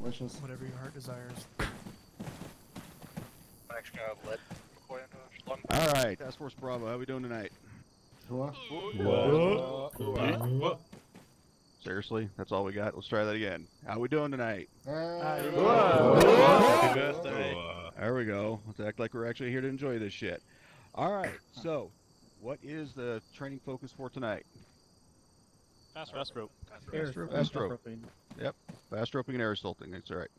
wishes. Whatever your heart desires. I'm actually gonna let McCoy into London. All right, Task Force Bravo, how we doing tonight? What? Seriously, that's all we got. Let's try that again. How we doing tonight? Hey. Happy birthday. There we go. Let's act like we're actually here to enjoy this shit. All right, so what is the training focus for tonight? Fast rope. Fast rope. Yep, fast roping and air assaulting. That's all right.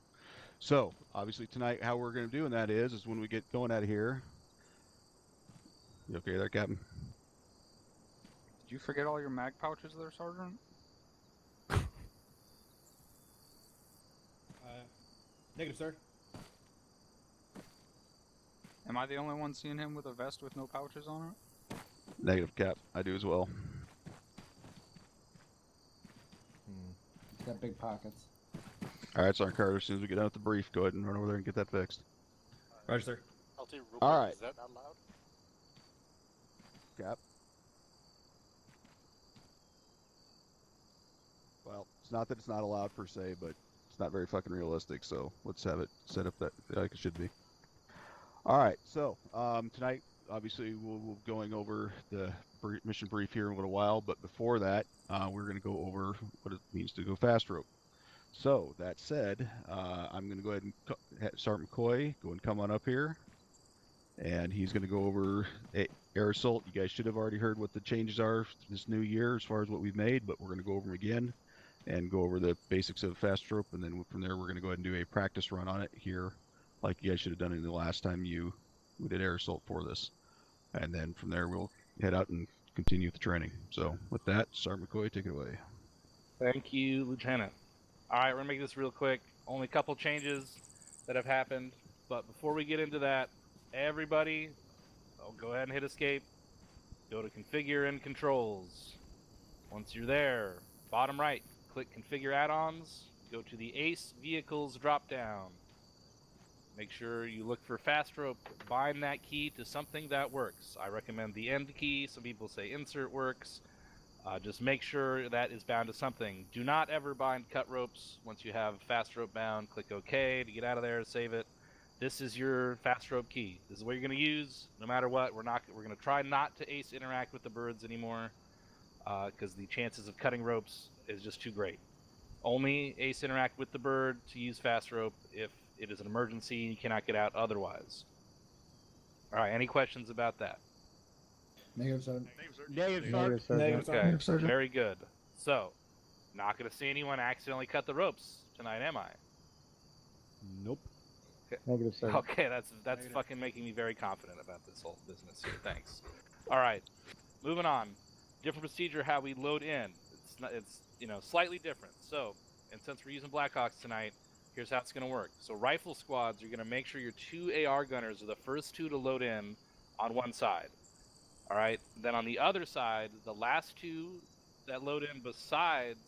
So obviously tonight, how we're going to do that is when we get going out of here. You okay there, Captain? Did you forget all your mag pouches there, Sergeant? Negative, sir. Am I the only one seeing him with a vest with no pouches on it? Negative, Cap. I do as well. He's got big pockets. All right, Sergeant Carter. As soon as we get out with the brief, go ahead and run over there and get that fixed. Roger, sir. LT, real quick, All right. is that not loud? Cap. Well, it's not that it's not allowed per se, but it's not very fucking realistic. So let's have it set up that like it should be. All right. So tonight, obviously, we'll be going over the mission brief here in a little while. But before that, we're going to go over what it means to go fast rope. So that said, I'm going to go ahead and have Sergeant McCoy go and come on up here, and he's going to go over air assault. You guys should have already heard what the changes are this new year as far as what we've made, but we're going to go over them again and go over the basics of fast rope, and then from there we're going to go ahead and do a practice run on it here, like you guys should have done it the last time we did air assault for this, and then from there we'll head out and continue the training. So with that, Sergeant McCoy, take it away. Thank you, Lieutenant. All right, we're going to make this real quick. Only a couple changes that have happened. But before we get into that, everybody, go ahead and hit escape. Go to Configure and Controls. Once you're there, bottom right, click Configure Add-ons. Go to the ACE Vehicles drop-down. Make sure you look for Fast Rope. Bind that key to something that works. I recommend the End key. Some people say Insert works. Just make sure that is bound to something. Do not ever bind cut ropes. Once you have fast rope bound, click OK to get out of there, save it. This is your fast rope key. This is what you're going to use no matter what. We're going to try not to ace interact with the birds anymore because the chances of cutting ropes is just too great. Only ace interact with the bird to use fast rope if it is an emergency and you cannot get out otherwise. All right, any questions about that? Negative, sir. Negative, Okay, very good. So, not going to see anyone accidentally cut the ropes tonight, am I? Nope. Negative, sir. Okay, that's fucking making me very confident about this whole business here. Thanks. All right, moving on. Different procedure how we load in. It's slightly different. So, and since we're using Blackhawks tonight, here's how it's going to work. So, rifle squads, you're going to make sure your 2 AR gunners are the first 2 to load in on one side. All right, then on the other side, the last 2 that load in besides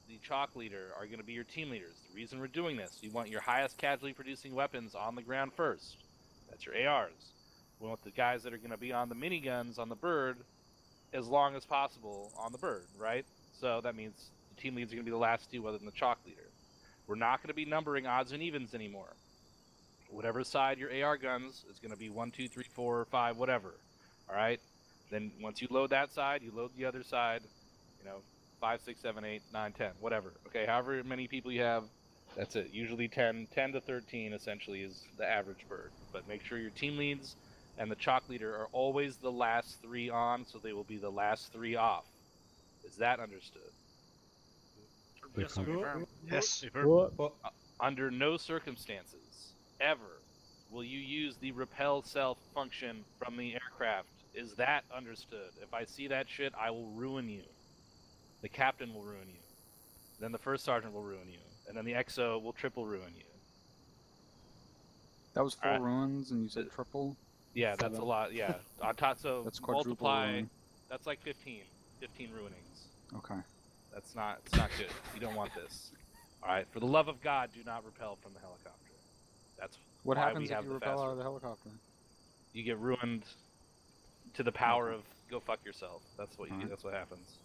the chalk leader are going to be your team leaders. The reason we're doing this, you want your highest casualty producing weapons on the ground first. That's your ARs. We want the guys that are going to be on the miniguns on the bird as long as possible on the bird, right? So that means the team leads are going to be the last 2 other than the chalk leader. We're not going to be numbering odds and evens anymore. Whatever side your AR guns is going to be 1, 2, 3, 4, 5, whatever. All right. Then once you load that side, you load the other side. 5, 6, 7, 8, 9, 10, whatever. Okay, however many people you have, that's it. Usually 10 to 13 essentially is the average bird. But make sure your team leads and the chalk leader are always the last 3 on, so they will be the last 3 off. Is that understood? Yes, sir. Yes. Under no circumstances ever will you use the repel self function from the aircraft. Is that understood? If I see that shit, I will ruin you. The captain will ruin you. Then the first sergeant will ruin you. And then the XO will triple ruin you. That was 4 ruins, and you said triple? Yeah, that's a lot. Yeah. On top, so That's quadruple multiply. ruin. That's like 15 ruinings. Okay. It's not good. You don't want this. All right. For the love of God, do not repel from the helicopter. That's What why happens we if have you the repel fast out rope. of the helicopter? You get ruined to the power of go fuck yourself. That's what Alright. That's what happens.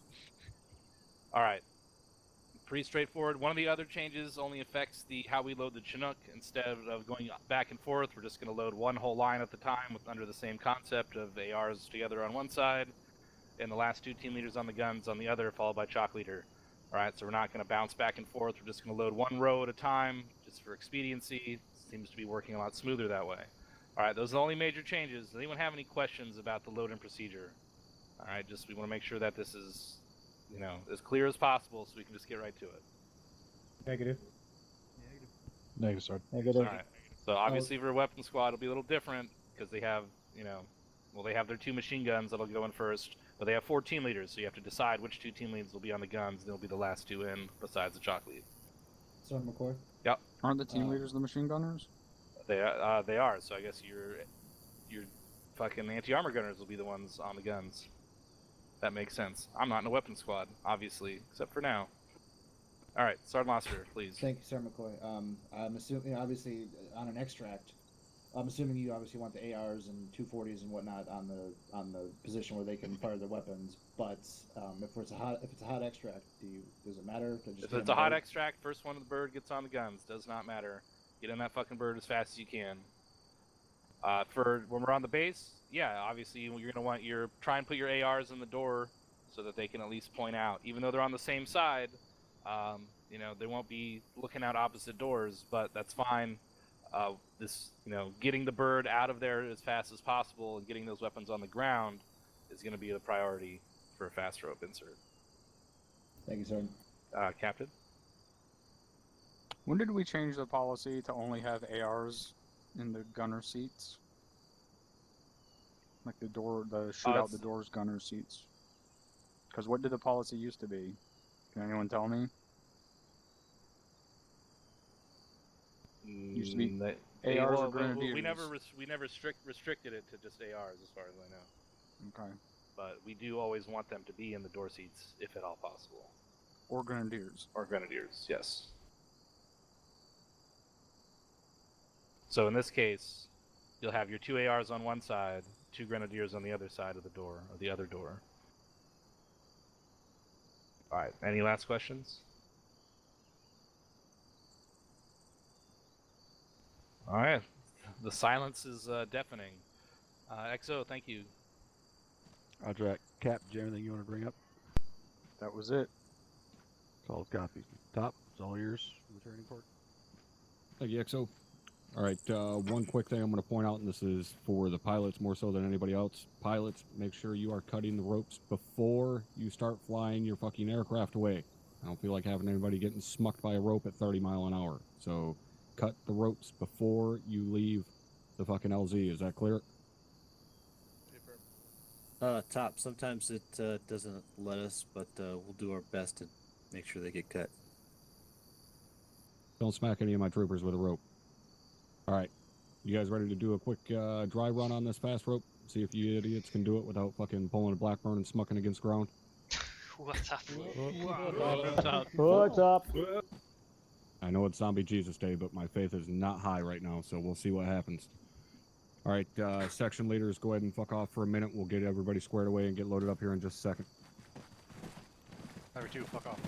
All right. pretty straightforward. One of the other changes only affects how we load the Chinook. Instead of going back and forth, we're just going to load one whole line at the time under the same concept of ARs together on one side and the last 2 team leaders on the guns on the other, followed by chalk leader. All right, so we're not going to bounce back and forth. We're just going to load one row at a time just for expediency. Seems to be working a lot smoother that way. All right, those are the only major changes. Does anyone have any questions about the load and procedure? All right, we want to make sure that this is, as clear as possible so we can just get right to it. Negative. Negative, sir. Negative. All right. So obviously for a weapon squad, it'll be a little different because they have, they have their 2 machine guns that'll go in first, but they have 4 team leaders, so you have to decide which 2 team leads will be on the guns, and they'll be the last 2 in besides the chalk lead. Sergeant McCoy? Yep. Aren't the team leaders the machine gunners? They are. So I guess your fucking anti-armor gunners will be the ones on the guns. That makes sense. I'm not in a weapon squad, obviously, except for now. All right, Sergeant Monster, please. Thank you, Sergeant McCoy. I'm assuming, obviously, on an extract, I'm assuming you obviously want the ARs and 240s and whatnot on the position where they can fire their weapons. But if it's a hot extract, does it matter? If it's a hot extract, first one of the bird gets on the guns. Does not matter. Get in that fucking bird as fast as you can. For when we're on the base, yeah, obviously you're gonna want try and put your ARs in the door so that they can at least point out, even though they're on the same side. They won't be looking out opposite doors, but that's fine. Getting the bird out of there as fast as possible and getting those weapons on the ground is going to be the priority for a fast rope insert. Thank you, Sergeant. Captain? When did we change the policy to only have ARs in the gunner seats? Like the shoot out the doors gunner seats. Because what did the policy used to be? Can anyone tell me? Used to be ARs or grenadiers. We never restricted it to just ARs, as far as I know. Okay. But we do always want them to be in the door seats, if at all possible. Or grenadiers. Or grenadiers, yes. So in this case, you'll have your 2 ARs on one side, 2 grenadiers on the other side of the door, or the other door. All right. Any last questions? All right. The silence is deafening. XO, thank you. Roger that. Cap, is there anything you want to bring up? That was it. Solid copy. Top, it's all yours. Returning port. Thank you, XO. All right, one quick thing I'm going to point out, and this is for the pilots more so than anybody else. Pilots, make sure you are cutting the ropes before you start flying your fucking aircraft away. I don't feel like having anybody getting smucked by a rope at 30 miles an hour. So cut the ropes before you leave the fucking LZ. Is that clear? Top. Sometimes it doesn't let us, but we'll do our best to make sure they get cut. Don't smack any of my troopers with a rope. All right. You guys ready to do a quick dry run on this fast rope? See if you idiots can do it without fucking pulling a Blackburn and smucking against ground? What's up? What's up? I know it's Zombie Jesus Day, but my faith is not high right now, so we'll see what happens. All right, section leaders, go ahead and fuck off for a minute. We'll get everybody squared away and get loaded up here in just a second. Number 2, fuck off.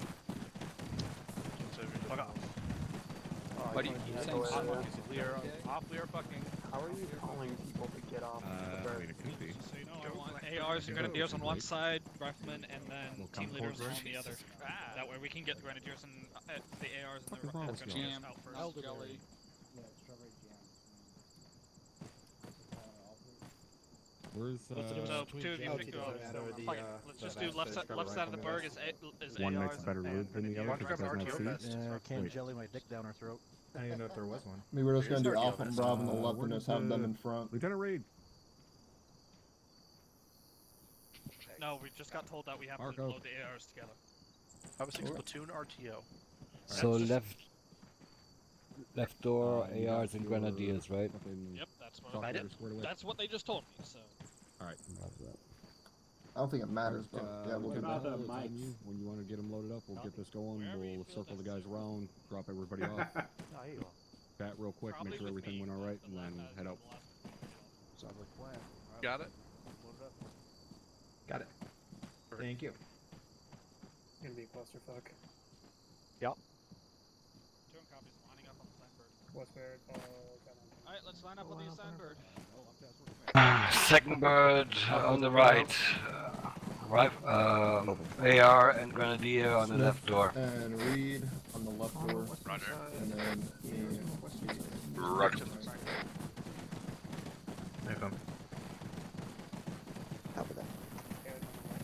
Fuck off. What do you keep saying? We are fucking. How are you calling people to get off the bird? I mean, it could be. So you know, I want ARs and grenadiers on one side, riflemen, and then team leaders on the other. That way we can get the grenadiers and the ARs and the grenadiers Jam. out first. Jelly. Yeah, strawberry jam. Where's, So 2 of you pick up. Fuck it. Let's just do left side of the burg is one ARs makes a better loop than the other One because it doesn't have RTO seats? vest. Can't Wait. jelly my dick down her throat. I didn't even know if there was one. I mean, we're just gonna do Here's Alpha and RTO Bravo and the where left and does just have them the- in front. Lieutenant Reed. No, we just got told that we have to Marco. load the ARs together. Have a 6 platoon RTO. So Just- left door, you ARs got and your grenadiers, right? fucking Yep, that's what chalk I leader did. squared away? That's what they just told me. So All right. I don't think it matters, but yeah, we'll do Lieutenant that. Hall, it's on you. When you want to get them loaded up, we'll get this going. Wherever you We'll feel circle the necessary. guys around, drop everybody off, Oh, here you are. bat real quick, probably make sure with everything me, went all right, but and the then left head has out. the left. Sounds like a plan. All right, Got it. load it up. Got it. Thank you. Gonna be a clusterfuck. Yep. Doing copies, lining up on the Sandbird. Alright, let's line up on the Sandbird. Second bird on the right. AR and Grenadier on the left door. And Reed on the left door. Roger. And then me. Roger.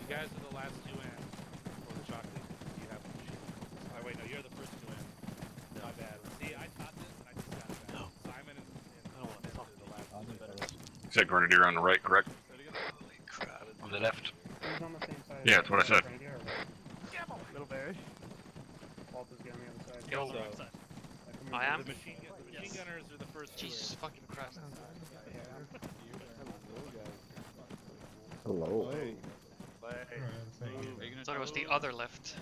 You guys are the last two in. Or the chocolate. You have the machine. Oh, wait, no, you're the first two in. My bad. See, I taught this and I just got it back. Simon and the last two in. Said Grenadier on the right, correct? Holy crap. On the left. Yeah, that's what I said. Little Barry. Walt is getting on the other side. Yo, on the right side. I am? The machine gunners are the first two in. Jesus fucking Christ. Hello. Thought it was the other left.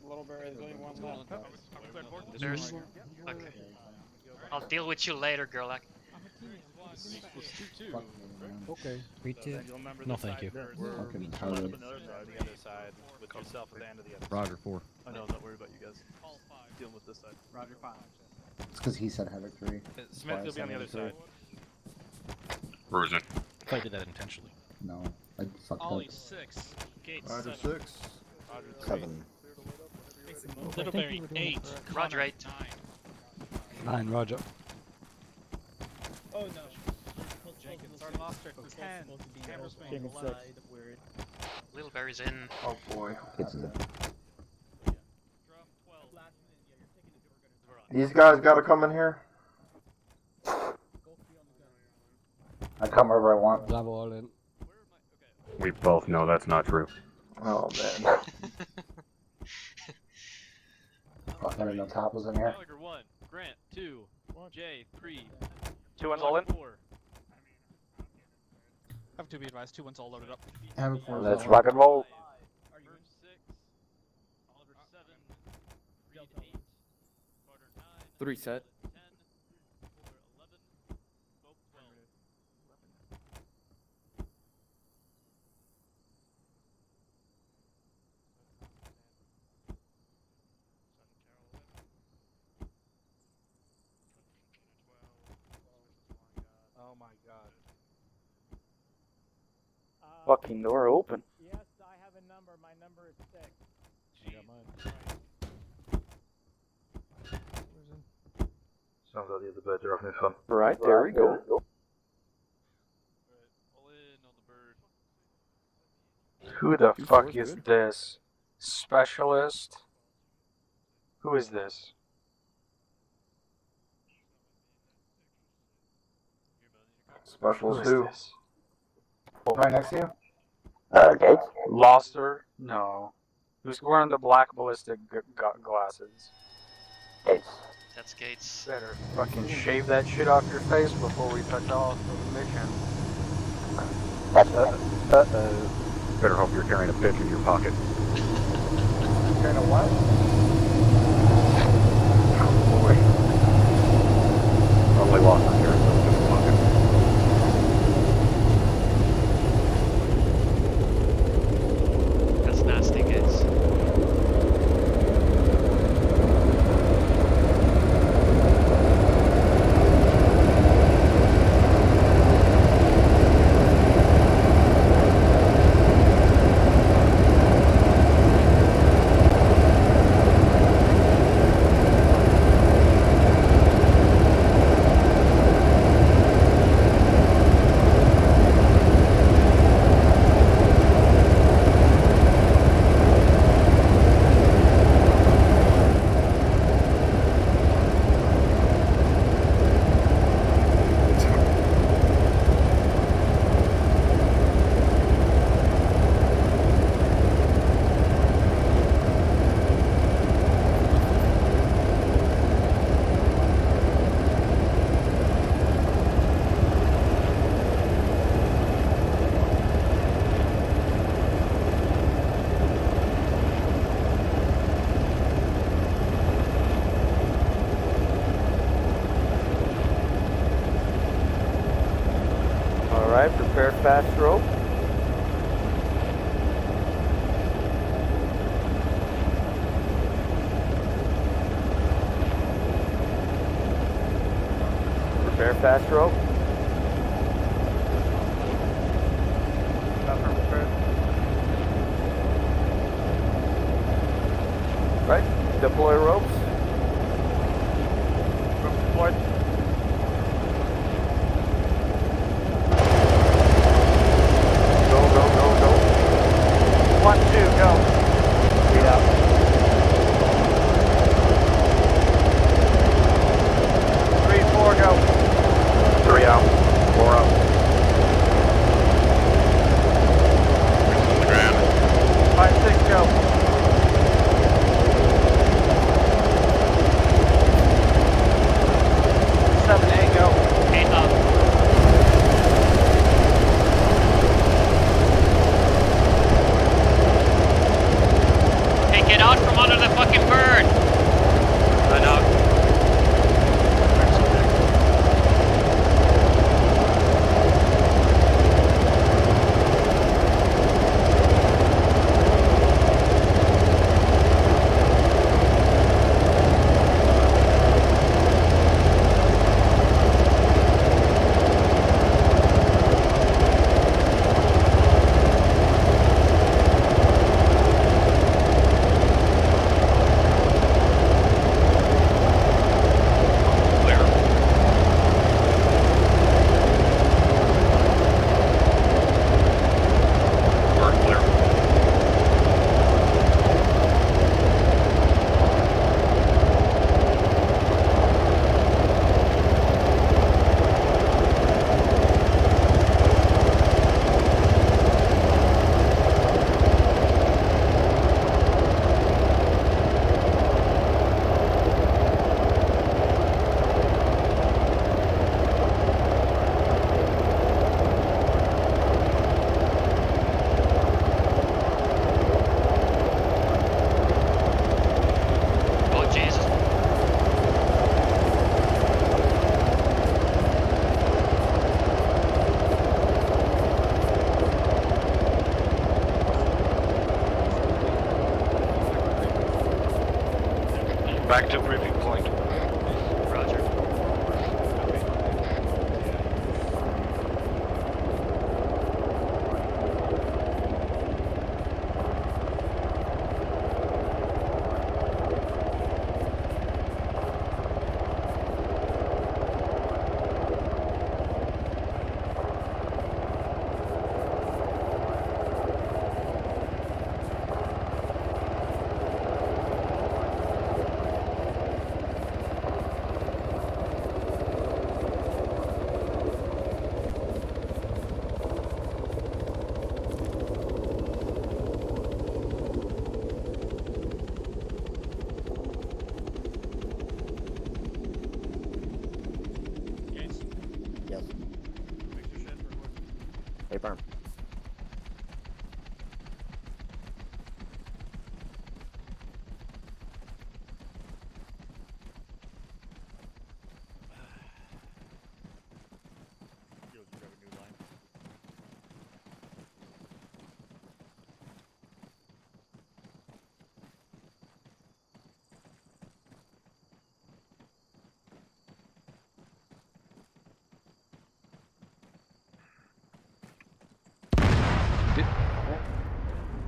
Little Barry, there's only one left. There's... Okay. I'll deal with you later, Gerlach. Okay. Me too. You'll remember No, the thank side you. bird. Fucking Each tired. left on the other side with yourself at the end of the other Roger, side. 4. I know, not worried about you guys. Dealing with this side. Roger 5. It's because he said Havoc 3. Smith, you'll be on the other side. Where is it? If I did that intentionally. No, I fucked up. Ollie 6. Gates Roger 7. 6. Roger 7. Little Barry 8. Roger 8. 9. 9, Roger. Oh no. Jenkins. Sergeant Oster 10. Hammersmith 11. Little Barry's in. Oh boy. It's in. Drum 12. These guys gotta come in here. I come wherever I want. Bravo, all in. We both know that's not true. Oh man. Fuck, I didn't know Top was in here. Gallagher 1. Grant 2. J 3. 2 ones all in? 4. Have to be advised, 2 ones all loaded up. Havoc 4. Let's rock and roll. Merv 6. Oliver 7. Reed 8. Carter 9. 3 set. 10. Fuller 11. Pope 12. Oh my god. Fucking door open. Yes, I have a number. My number is 6. Sounds like the other birds are having fun. Right, there we go. All in on the bird. Who the fuck is this? Specialist? Who is this? Specialist who? Right next to you? Gates? Lost her? No. Who's wearing the black ballistic glasses? Gates. That's Gates. Better fucking shave that shit off your face before we touch off the mission. Uh-oh. Better hope you're carrying a bitch in your pocket. Carrying a what? Oh boy. Only lost my carrying a bitch in your pocket. That's nasty, Gates. Alright, prepare fast rope. there, fast rope. Right, deploy ropes. Ropes deployed. Go, go, go, go. 1, 2, go. 8 out. 3, 4, go. 3 out. 4 out. On the ground. 5, 6, go. 7, 8, go. 8 up. Hey, get out from under the fucking bird! I know. Back to briefing point. Roger. Yes. Hey, firm.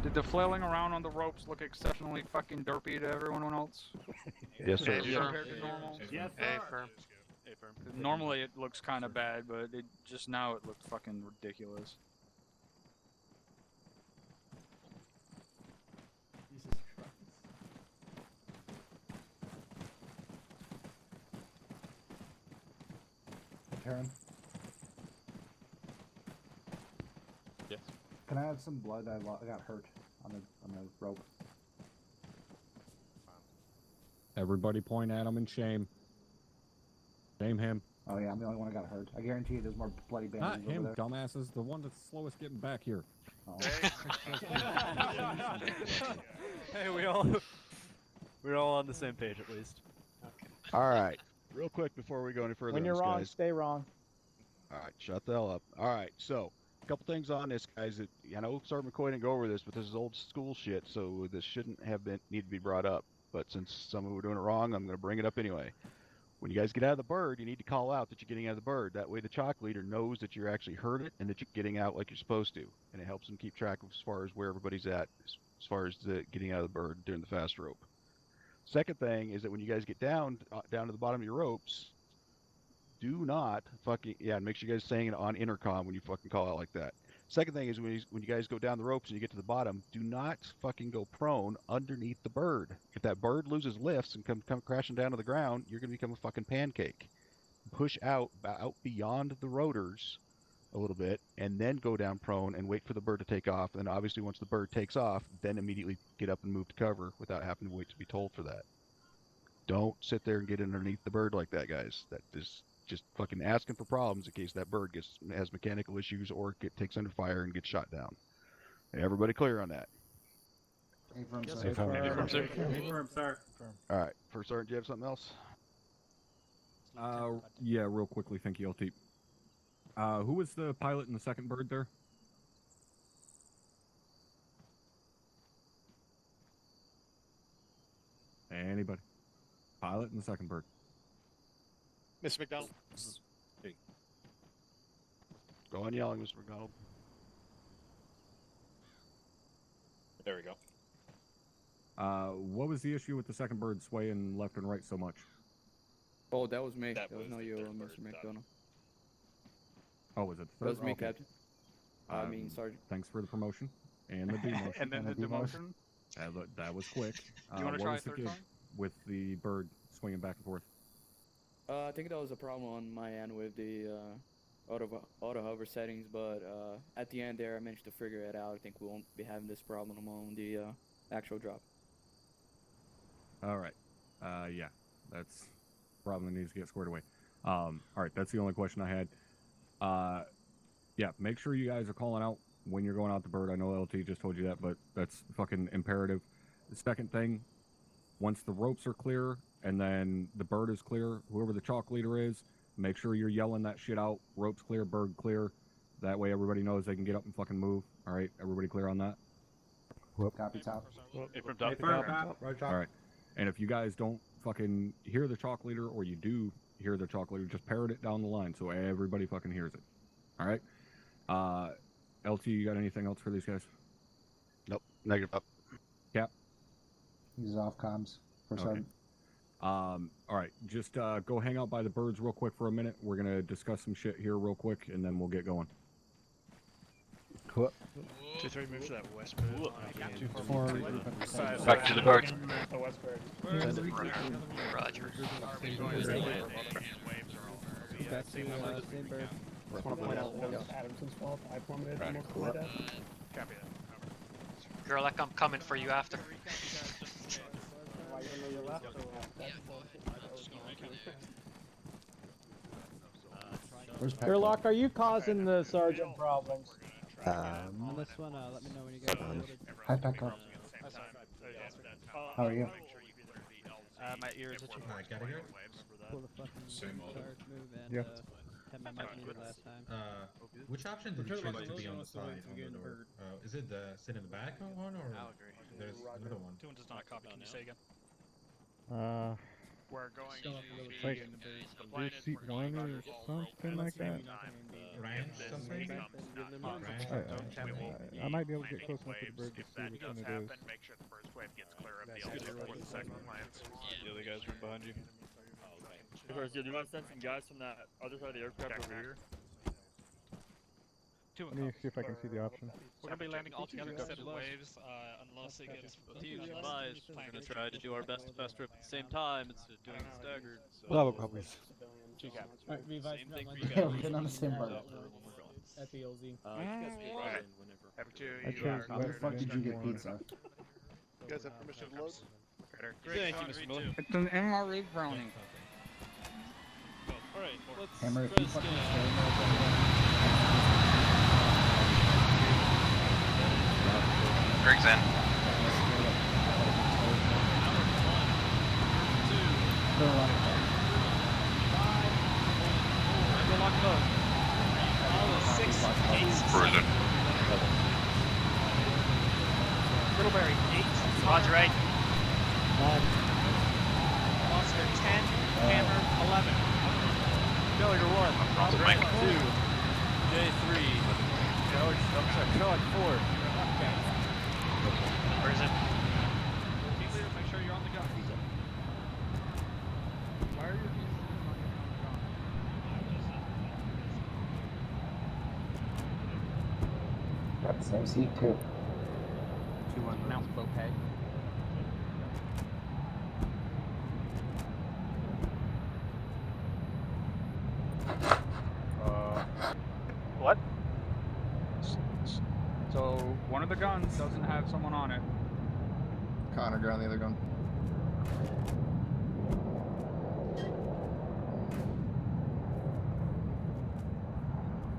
Did the flailing around on the ropes look exceptionally fucking derpy to everyone else? Yes, sir. Compared to normal? Yes, sir. firm. Normally it looks kind of bad, but just now it looked fucking ridiculous. Jesus Christ. Karen? Yes. Can I have some blood? I got hurt on the rope. Everybody point at him in shame. Shame him. Oh yeah, I'm the only one that got hurt. I guarantee you there's more bloody Not bandages him, over there. dumbasses. The one that's slowest getting back here. Oh. Hey, we're all on the same page at least. All right. Real quick before we go any further When on you're this, wrong, guys. stay wrong. All right, shut the hell up. All right, so a couple things on this, guys. That I know Sergeant McCoy didn't go over this, but this is old school shit, so this shouldn't have need to be brought up. But since some of you were doing it wrong, I'm going to bring it up anyway. When you guys get out of the bird, you need to call out that you're getting out of the bird. That way the chalk leader knows that you're actually heard it and that you're getting out like you're supposed to. And it helps them keep track of as far as where everybody's at, as far as the getting out of the bird during the fast rope. Second thing is that when you guys get down to the bottom of your ropes, do not fucking, yeah, make sure you guys saying it on intercom when you fucking call out like that. Second thing is when you guys go down the ropes and you get to the bottom, do not fucking go prone underneath the bird. If that bird loses lifts and come crashing down to the ground, you're going to become a fucking pancake. Push out beyond the rotors a little bit and then go down prone and wait for the bird to take off. And obviously once the bird takes off, then immediately get up and move to cover without having to wait to be told for that. Don't sit there and get underneath the bird like that, guys. That is just fucking asking for problems in case that bird has mechanical issues or takes under fire and gets shot down. Everybody clear on that? Affirm, Yes, sir. Affirm, sir. All right, First Sergeant, do you have something else? Yeah, real quickly. Thank you, LT. Who was the pilot in the second bird there? Anybody? Pilot in the second bird. Mr. McDonald. Go on yelling, Mr. McDonald. There we go. What was the issue with the second bird swaying left and right so much? Oh, that was me. That was was not the you, third Mr. bird, McDonald. Oh, was it the That third? was me, Okay. Captain. I mean, Sergeant. Thanks for the promotion and the demotion. And then the demotion. That was quick. You want to what try was the third gig time? with the bird swinging back and forth? I think that was a problem on my end with the auto hover settings, but at the end there, I managed to figure it out. I think we won't be having this problem on the actual drop. All right. Yeah, that's a problem that needs to get squared away. All right, that's the only question I had. Yeah, make sure you guys are calling out when you're going out the bird. I know LT just told you that, but that's fucking imperative. The second thing, once the ropes are clear and then the bird is clear, whoever the chalk leader is, make sure you're yelling that shit out. Ropes clear, bird clear. That way everybody knows they can get up and fucking move. All right, everybody clear on that? Copy, top. All right. And if you guys don't fucking hear the chalk leader, or you do hear the chalk leader, just parrot it down the line so everybody fucking hears it. All right? LT, you got anything else for these guys? Nope. Negative up. Cap? He's off comms. First Okay. Sergeant. All right. Just go hang out by the birds real quick for a minute. We're going to discuss some shit here real quick, and then we'll get going. Cool. 2-3 move to that west bird. Back to the bird. Roger. Same bird. Just want to point out that was Adamson's fault. I plummeted almost to my death. Copy that. Girl, like I'm coming for you after. Why, even though you left, or Where's Sherlock, are you causing the sergeant problems? This one, let me know when you guys are loaded. Hi, Pekka. How are you? My ears itching. Pull the fucking charge move and Yeah. had my mic muted last time. Which option did you choose to be on the side on the door? Is it the sit in the back one or there's another one? 2 does not copy. Can you say again? We're going to Like, be seat one or something like that. Ranch something? I might be able to get close enough to the bird to see which one it is. Make sure the first wave gets clear of the other before the second lands. The other guys right behind you. Do you want to send some guys from that other side of the aircraft over here? Let me see if I can see the option. We're gonna be landing all together instead of waves, unless it gets huge. We're gonna try to do our best to fast trip at the same time instead of doing it staggered. So. Bravo, copies. Two cap. Alright, Same thing for you Yeah, guys. we're getting on the same bird. At the LZ. You guys can go in whenever. Where the fuck did you get pizza? You guys have permission to load? Thank you, Mr. Miller. It's an MRE brownie. Alright, let's Hammer, if try you to fucking scan. stay there. Griggs in. Cruising. Middlebury 8. Roger 8. Oscar 10. Hammer 11. Gallagher 1. Rank 2. J3. Charlotte 4. Where is it? Team leader, make sure you're on the gun. Why are you Got the same seat too. 2-1 mouse bouquet? What? So one of the guns doesn't have someone on it. Connor, get on the other gun.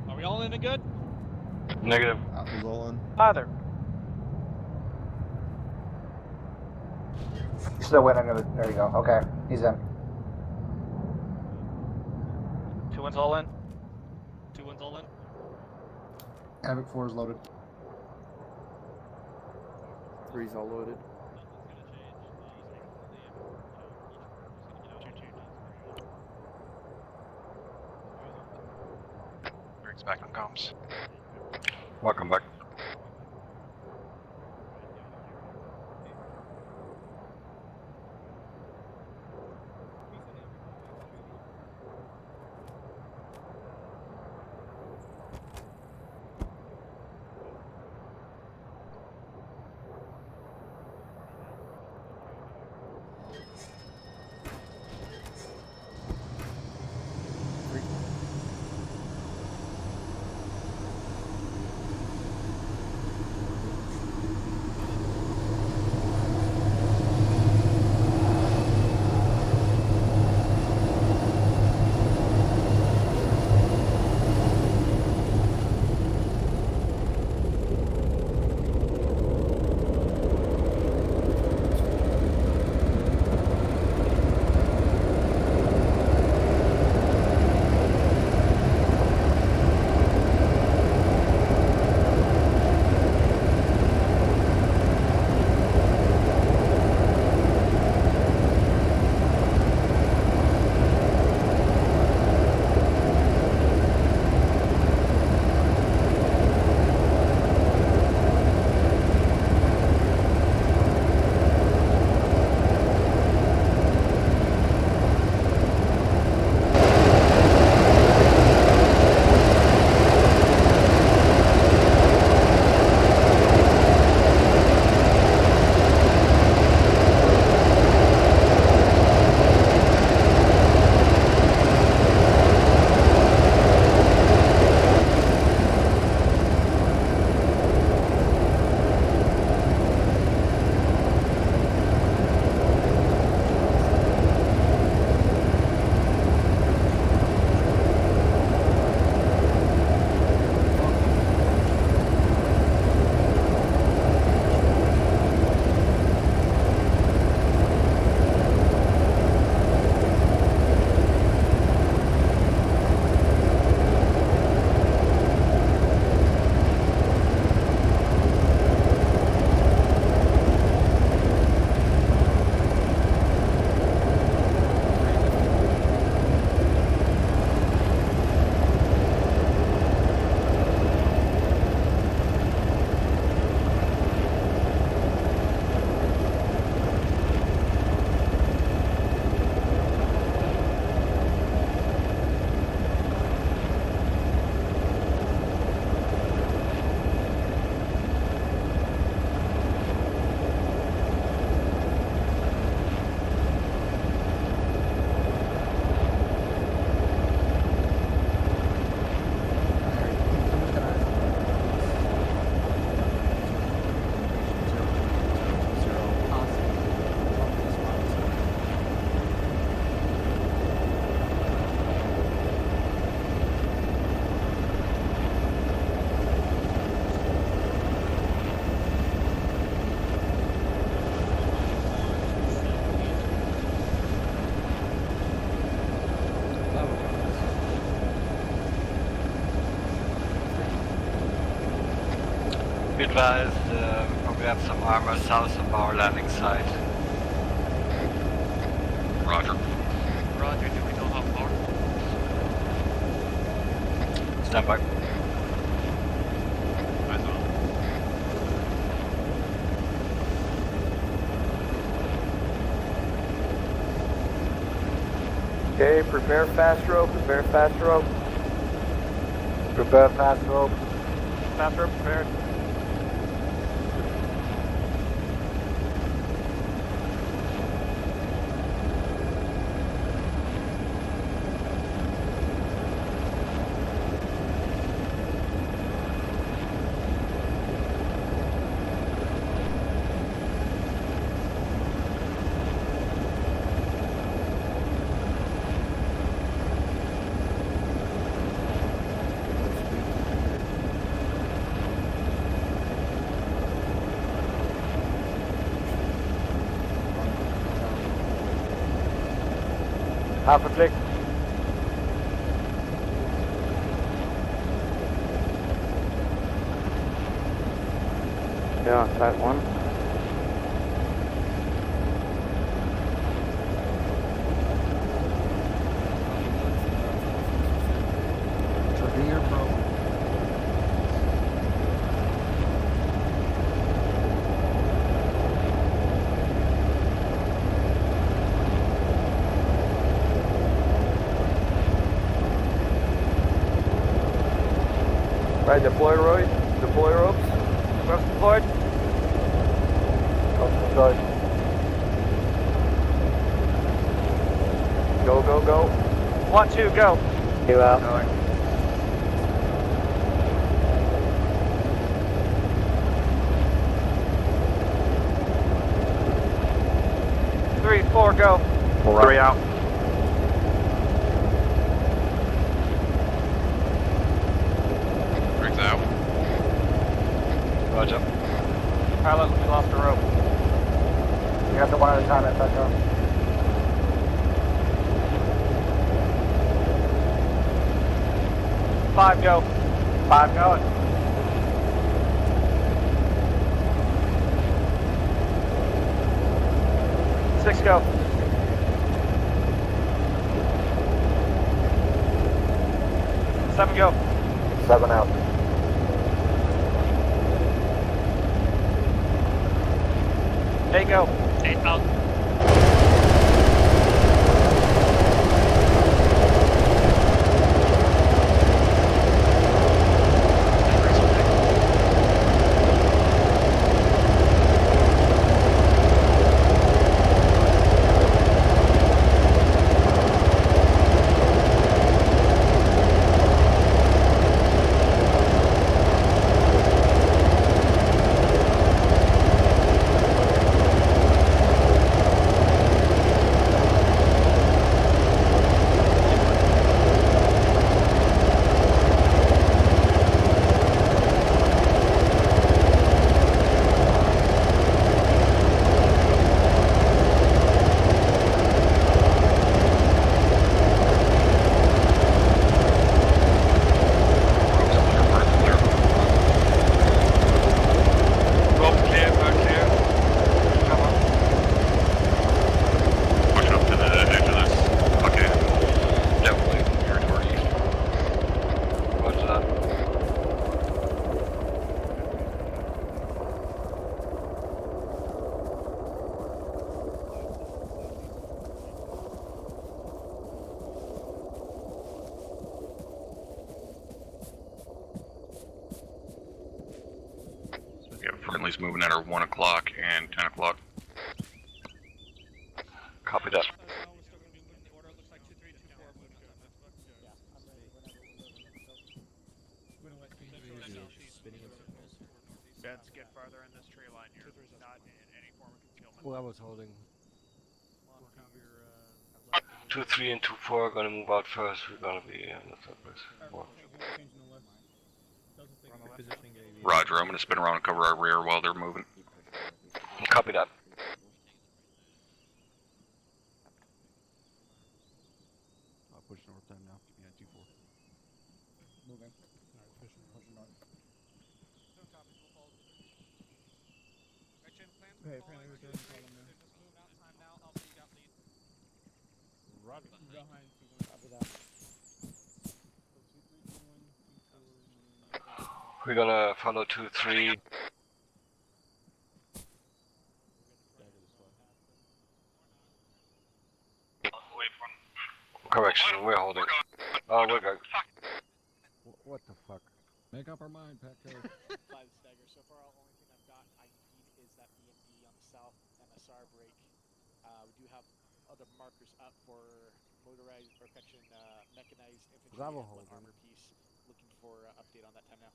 Are we all in it good? Negative. Apple's all in. Either. Still waiting under the. There you go. Okay, he's in. 2-1's all in. 2-1's all in. Havoc 4 is loaded. 3's all loaded. Briggs back on comms. Welcome back. Be advised, we probably have some armor south of our landing site. Roger. Roger, do we know how Stand by. Eyes on. Okay, prepare fast rope, prepare fast rope. Prepare fast rope. Fast rope prepared. Half a click. Yeah, tight one. Trigger bro. Right, deploy Roy. Deploy ropes. Ropes deployed. Ropes deployed. Go, go, go. 1, 2, go. You out. Going. Three, 4, go. 3 out. Rigs out. Roger. Pilot, we lost the rope. You got the one at a time at that go. Five go. 5 going. 6 go. 7 go. 7 out. 8 go. 8 out. Friendly's moving at our 1 o'clock and 10 o'clock. Copy that. Beds, get farther in this tree line. You're not in any form of concealment. Well, I was holding. 2, 3, and 2, 4 are gonna move out first. We're gonna be in the third place. Roger, I'm gonna spin around and cover our rear while they're moving. Copy that. I'll push north time now. Keep me on 2-4. Moving. Alright, pushing north. Okay, apparently we're doing problem now. Roger. Behind 2-1. Copy that. So 2, 3, 2, 1, 2, 4. We're gonna follow 2-3. Correction, we're holding. Oh, we're good. What the fuck? Make up our mind, Petco. 5 stagger. So far, only thing I've got I need is that BMD on the south MSR break. We do have other markers up for motorized or mechanized infantry and one armor piece. Looking for update on that time now.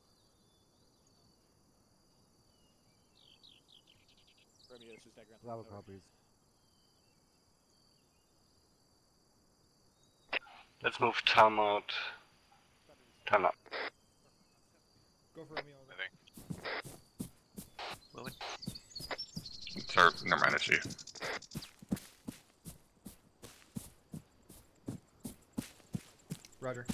Romeo, this is Dagger. Bravo copies. Let's move time out. Time out. Go for Romeo. I think. Moving. Sir, never mind, I see you. Roger.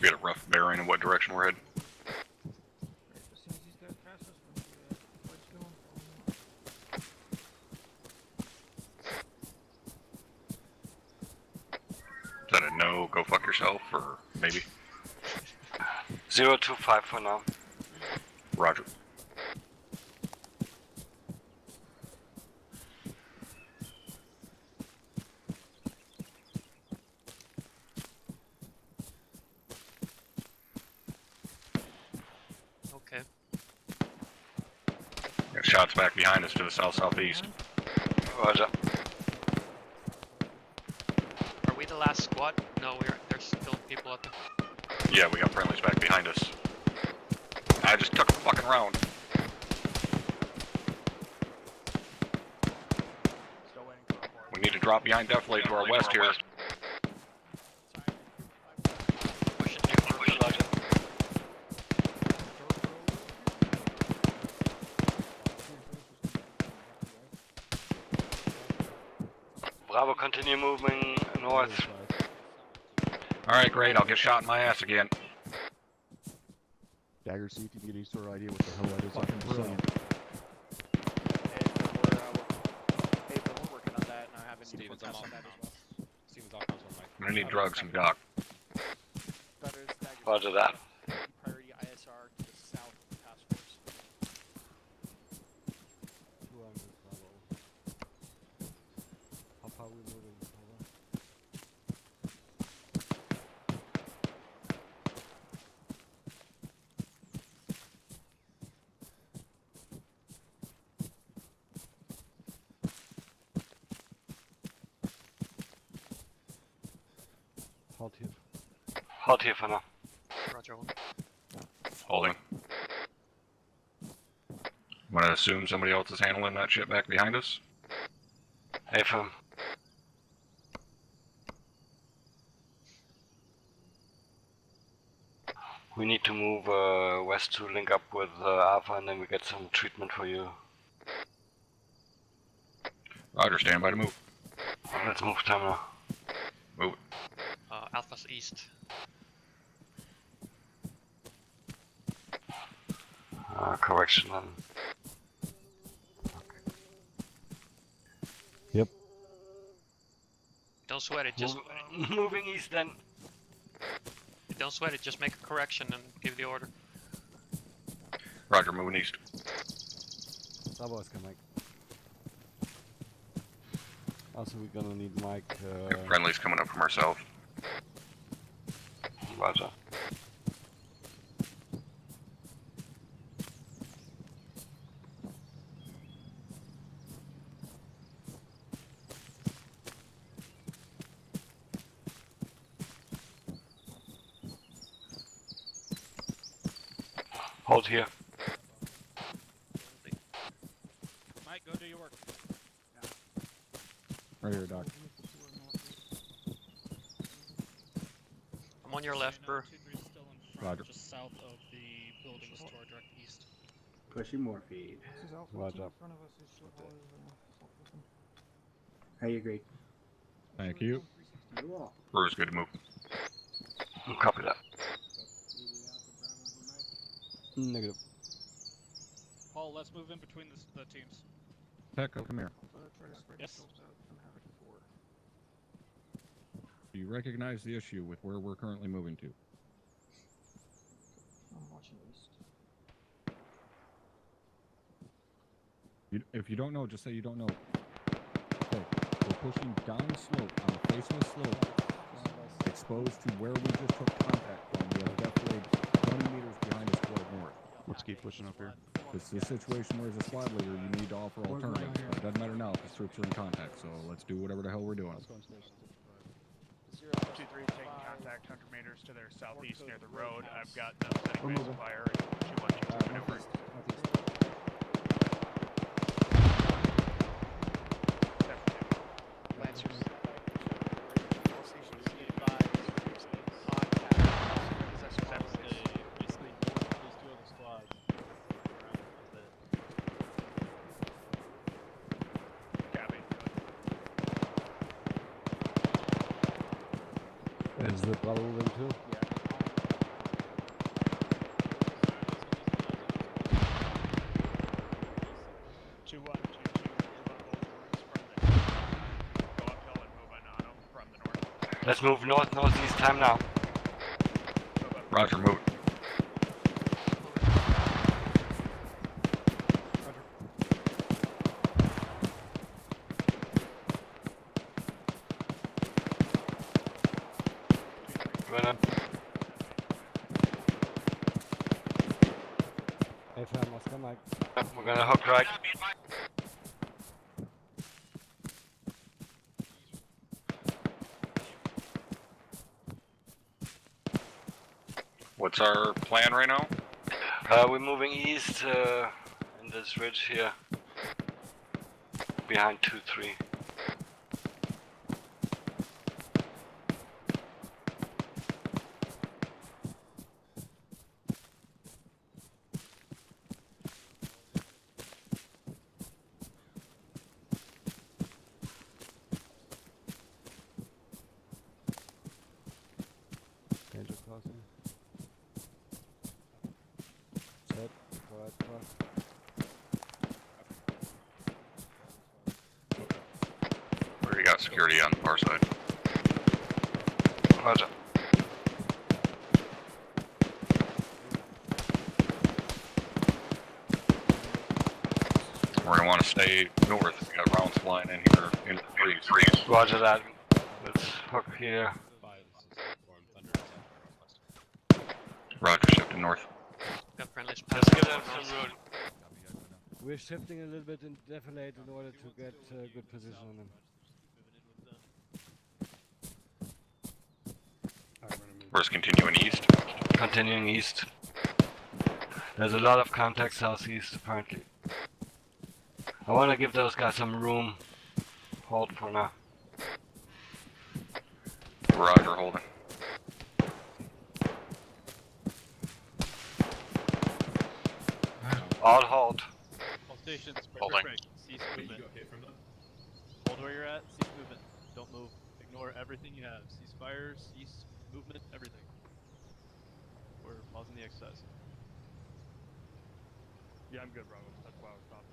We got a rough bearing in what direction we're heading. Is that a no, go fuck yourself, or maybe? 025 for now. Roger. Okay. Got shots back behind us to the south-southeast. Roger. Are we the last squad? No, there's still people up there. Yeah, we got friendlies back behind us. I just took a fucking round. We need to drop behind definitely to our west here. Bravo, continue moving north. Alright, great, I'll get shot in my ass again. Dagger, see if you can get any sort of idea what the hell that is. Fucking brilliant. We're working on that, and I have an info pass on that as well. Steven's off on my. I'm gonna need drugs from Doc. Roger that. Priority ISR to the south of the task force. How are we moving? Halt here. Halt here for now. Roger. Holding. I'm gonna assume somebody else is handling that shit back behind us. Hey, firm. We need to move west to link up with Alpha, and then we get some treatment for you. Roger, stand by to move. Let's move time now. Move it. Alpha's east. Correction then. Yep. Don't sweat it, just... Moving east then. Don't sweat it, just make a correction and give the order. Roger, moving east. Sabo is coming. Also, we're gonna need Mike. Friendly's coming up from our south. Roger. Hold here. Mike, go do your work. Right here, Doc. I'm on your left, Burr. Roger. Just south of the buildings to our direct east. Pushing more feed. Roger. How you agree? Thank you. Burr's good to move. Copy that. Negative. Paul, let's move in between the teams. Petco, come here. Yes. Do you recognize the issue with where we're currently moving to? I'm watching east. If you don't know, just say you don't know. Okay, we're pushing down slope on the face of the slope, exposed to where we just took contact from. We have a depth grade 20 meters behind us toward north. Let's keep pushing up here. This is a situation where, as a squad leader, you need to offer alternatives. But it doesn't matter now because troops are in contact, so let's do whatever the hell we're doing. 2-3 taking contact 100 meters to their southeast near the road. I've got them setting base of fire and 2-1-2 moving over. Lancers. Is the Bravo moving too? Yeah. 2-1-2-2 move on both routes from the go uphill and move on them from the north. Let's move northeast time now. Roger, move. Hey fam, let's come back. We're gonna hook right. What's our plan right now? We're moving east in this ridge here. Behind 2-3. Danger crossing. Set. Quiet, quiet. We already got security on the far side. Roger. We're gonna want to stay north. We got rounds flying in here in the trees. Roger that. Let's hook here. Roger, shifting north. Got friendly Let's give them some room. We're shifting a little bit and defilate in order to get good position on them. We're just continuing east. Continuing east. There's a lot of contact southeast apparently. I want to give those guys some room. Hold for now. Roger, holding. All hold. All stations, Holding. break. Cease movement. Hold where you're at, cease movement. Don't move. Ignore everything you have. Cease fire, cease movement, everything. We're pausing the exercise. Yeah, I'm good, Bravo. That's why I was stopping.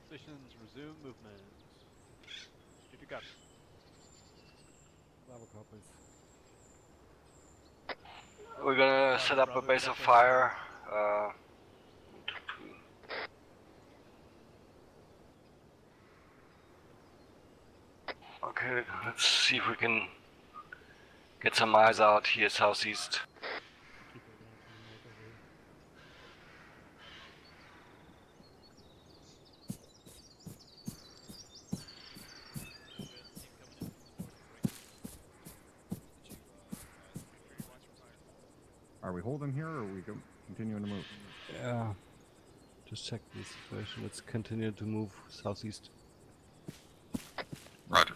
Stations resume movement. Did you copy? Bravo copies. We're gonna set up a base of fire. Okay, let's see if we can get some eyes out here southeast. Are we holding here, or are we continuing to move? Yeah. Just check the situation. Let's continue to move southeast. Roger.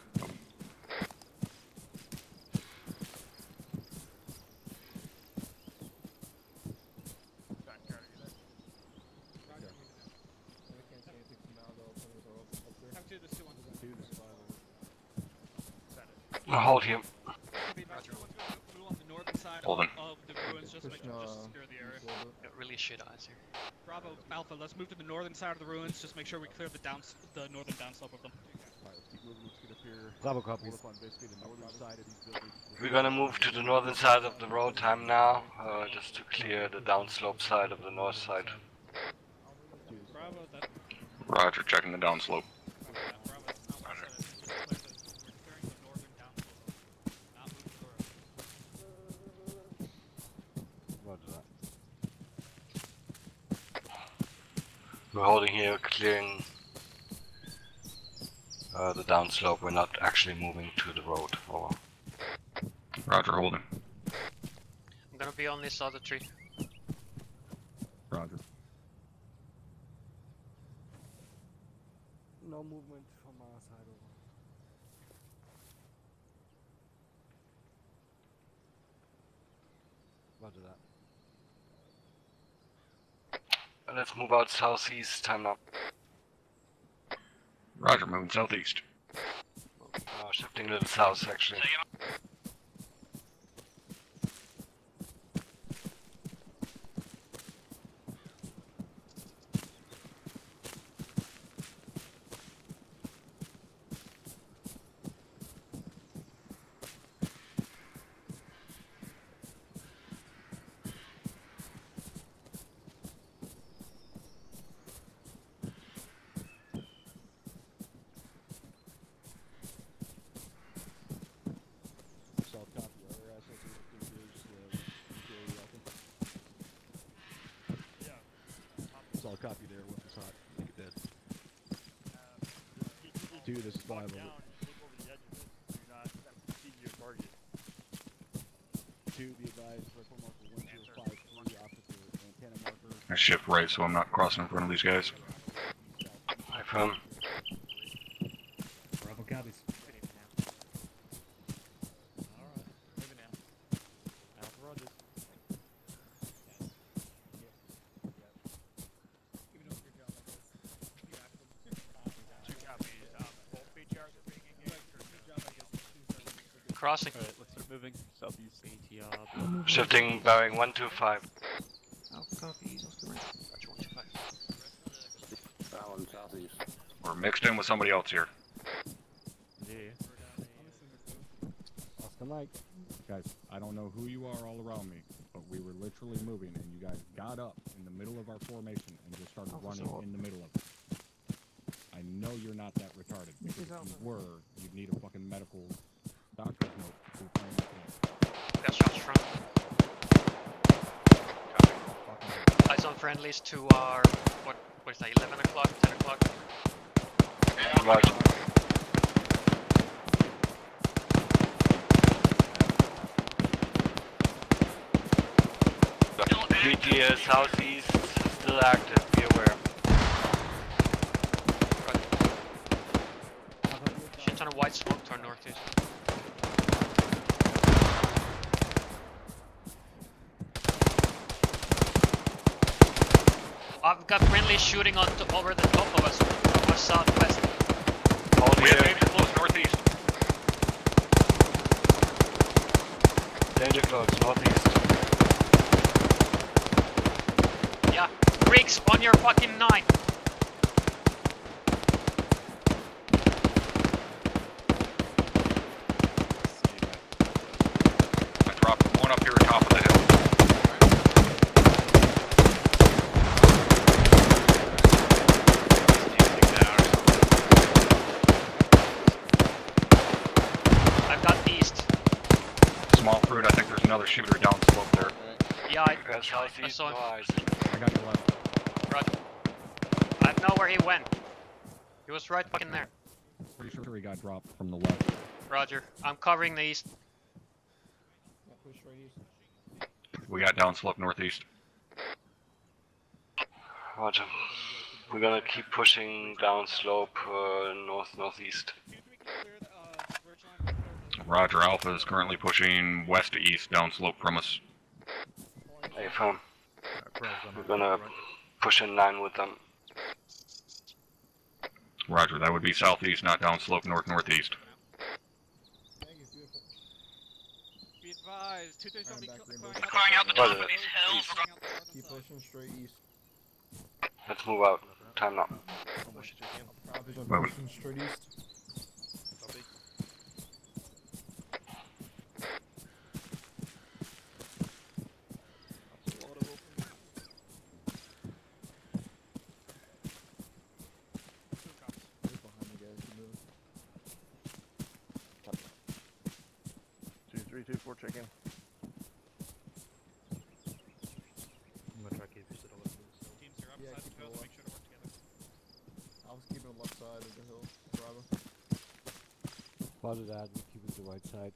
I'll hold here. Holding. Of the ruins, just to make sure, just to secure the area. Got really shit eyes here. Bravo, Alpha, let's move to the northern side of the ruins, just make sure we clear the northern downslope of them. Alright, let's keep moving. Let's get up here. Bravo copies. Up on basically the northern side of these buildings. We're gonna move to the northern side of the road time now, just to clear the downslope side of the north side. Bravo, that... Roger, checking the downslope. We're holding here, clearing the downslope. We're not actually moving to the road. Over. Roger, holding. I'm gonna be on this other tree. Roger. No movement from our side over. Roger that. Let's move out southeast. Time now. Roger, moving southeast. Shifting to the south actually. Solid copy there. What's this hot? Make it dead. Dude, this is viable. Two, be advised, rifle marker 1053, officer, antenna marker. I shift right so I'm not crossing in front of these guys. I found. Bravo copies. Crossing. Alright, let's start moving. Southeast. Shifting bearing 125. Oh, copies. Roger, 125. Fallon southeast. We're mixed in with somebody else here. Yeah. Oscar Mike. Guys, I don't know who you are all around me, but we were literally moving, and you guys got up in the middle of our formation and just started running in the middle of it. I know you're not that retarded, because if you were, you'd need a fucking medical doctor's note to claim the thing. Got shots front. Eyes on friendlies to our, what is that, 11 o'clock, 10 o'clock? Roger. BT southeast, still active, be aware. Shit ton of white smoke to our northeast. I've got friendly shooting on over the top of us, from us southwest. Hold We here. have enemies close northeast. Danger close, northeast. Yeah, Greeks on your fucking 9. I dropped one up here top of the hill. Fruit, I think there's another shooter down slope there. Yeah, I saw him. I got your left. Roger. I know where he went. He was right fucking there. Pretty sure he got dropped from the left. Roger. I'm covering the east. We got down slope northeast. Roger. We're gonna keep pushing down slope northeast. Roger, Alpha is currently pushing west to east down slope from us. Hey, firm. We're gonna push in line with them. Roger, that would be southeast, not down slope northeast. Be advised, 2-3's gonna be going out the top of these hills. Keep pushing straight east. Let's move out. Time now. Pushing straight east. Check in. I'm gonna try to keep you still. Teams, you're up side of the field, make sure to work together. I was keeping the left side of the hill. Bravo. Follow that, we're keeping the right side.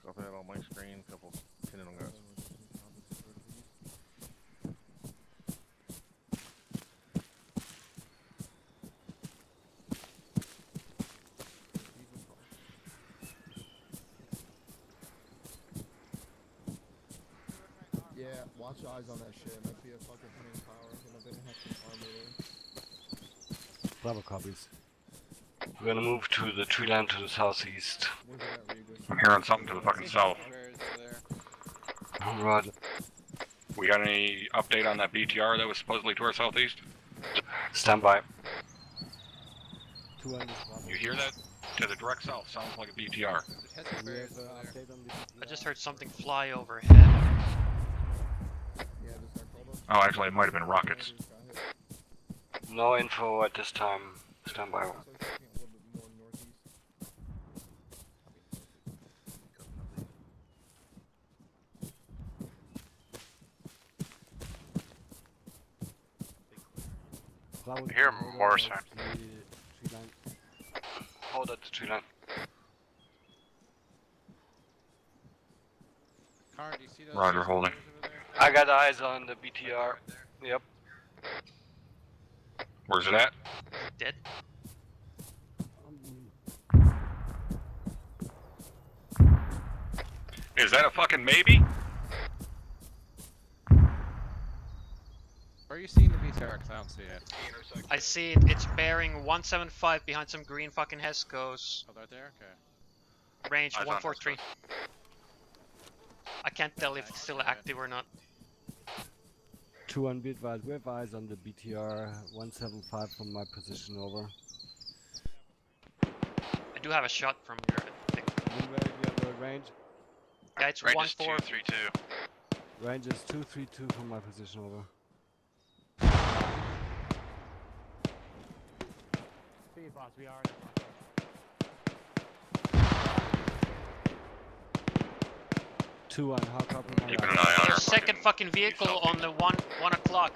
Copy that on my screen, couple pinning on guys. Yeah, watch your eyes on that shit. It might be a fucking hunting power, and I didn't have some armor there. Bravo copies. We're gonna move to the tree line to the southeast. I'm hearing something to the fucking south. Roger. We got any update on that BTR that was supposedly to our southeast? Stand by. You hear that? To the direct south, sounds like a BTR. I just heard something fly overhead. Oh, actually, it might have been rockets. No info at this time. Stand by. Here, Morris. Hold at the tree line. Car, do you see those? Roger, holding. I got eyes on the BTR. Yep. Where's it at? Dead. Is that a fucking maybe? Where are you seeing the BTR? 'Cause I don't see it. I see it. It's bearing 175 behind some green fucking Hescos. Oh, they're there? Okay. Range Eyes on 143. I can't tell if it's still active or not. 2-1 be advised, we have eyes on the BTR 175 from my position over. I do have a shot from here, I think. Where you have a range? Yeah, it's Range 1-4. is 232. Range is 232 from my position over. See, boss, we are. 2-1, how copy? Keeping an eye on There's her. a second fucking vehicle on the 1 o'clock.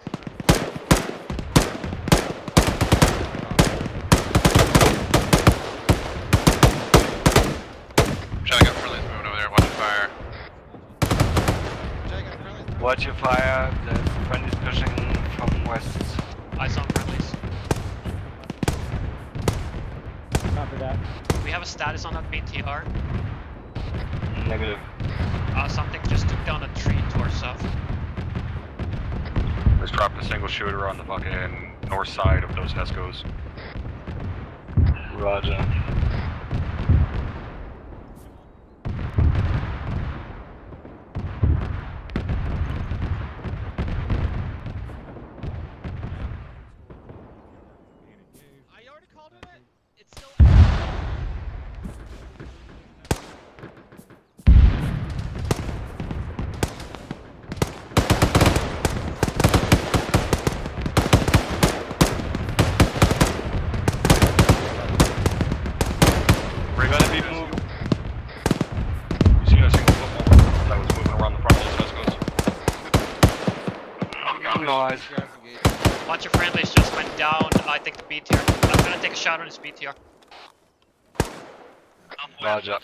Shotgun friendly's moving over there, watch fire. Watch your fire. The friendly's pushing from west. Eyes on friendlies. Copy that. We have a status on that BTR. Negative. Something just took down a tree to our south. Just dropped a single shooter on the fucking north side of those Hescos. Roger. I already called it. It's still. guys. Bunch of friendlies just went down. I think the BTR. I'm gonna take a shot on his BTR. Roger.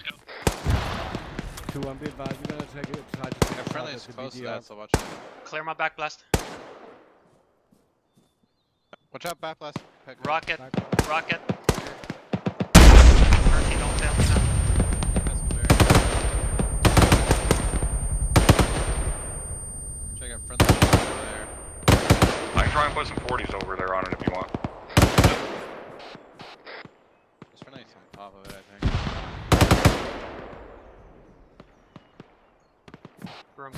2-1, be advised, we're gonna try to take a shot friendly at is the close to BTR. that, so watch out. Clear my back blast. Watch out, back blast. Rocket. Rocket. 13, don't fail me now. Check out friendly over there. I can try and put some 40s over there on it if you want. There's friendly on top of it, I think. Room.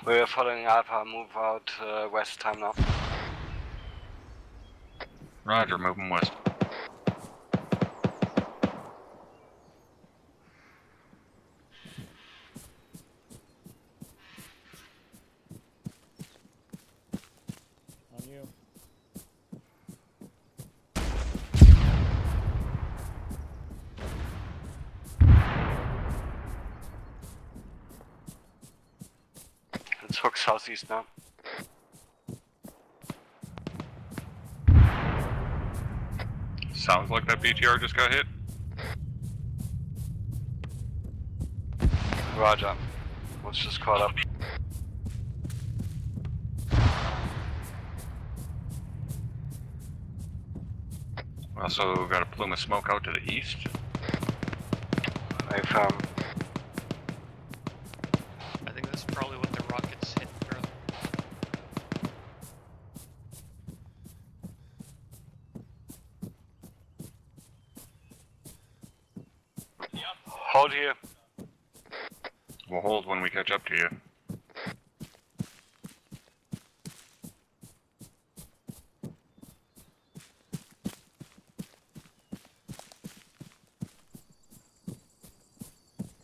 We're following Alpha, move out west time now. Roger, moving west. On you. Let's hook southeast now. Sounds like that BTR just got hit. Roger. Let's just call up. We also got a plume of smoke out to the east. I found. I think that's probably what the rockets hit earlier. Hold here. We'll hold when we catch up to you.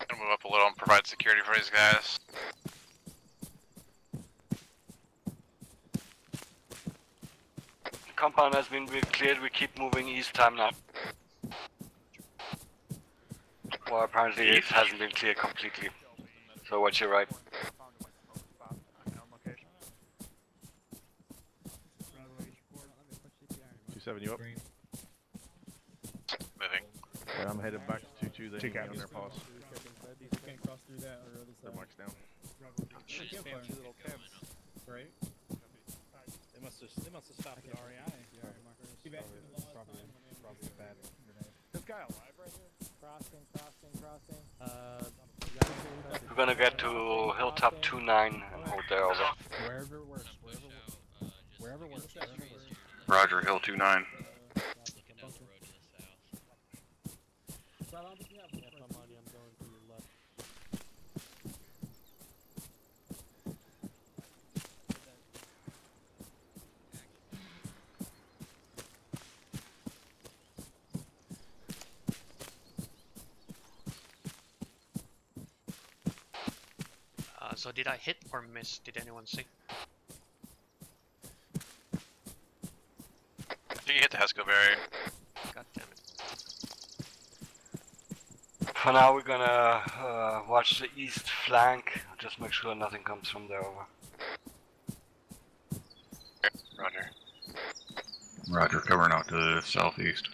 Gonna move up a little and provide security for these guys. The compound has been cleared, we keep moving east time now. Well, apparently it hasn't been cleared completely. So watch your right. 2-7, you up? Moving. Yeah, I'm headed back to 2-2. They need me on their pause. Can't cross through that or other Their side. marks down. Should spam 2 little camps. Right? They must have stopped the REI. Probably a bad grenade. This guy alive right here? Crossing. We're gonna get to Hilltop 2-9 and hold there over. Wherever it works. Wherever it works. Roger, Hill 2-9. So did I hit or miss? Did anyone see? You hit the Hescoberry. God damn it. For now we're gonna watch the east flank, just make sure nothing comes from there over. Roger. Roger, covering out to the southeast.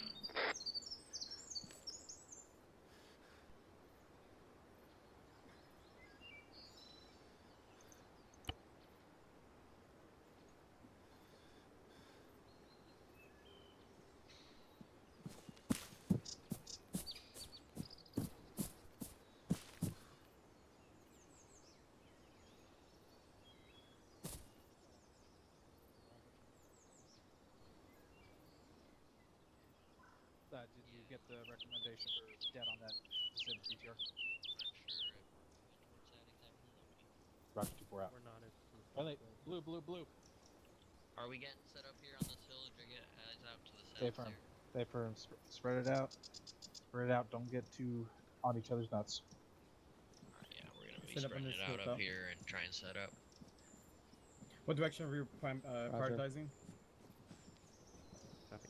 Did you get the recommendation for dead on that specific BTR? Roger 2-4 out. We're not as blue. Are we getting set up here on this hill or get eyes out to the south? Stay firm. Stay firm. Spread it out. Spread it out. Don't get too on each other's nuts. Yeah, we're gonna be spreading it out up here and try and set up. What direction are we prioritizing?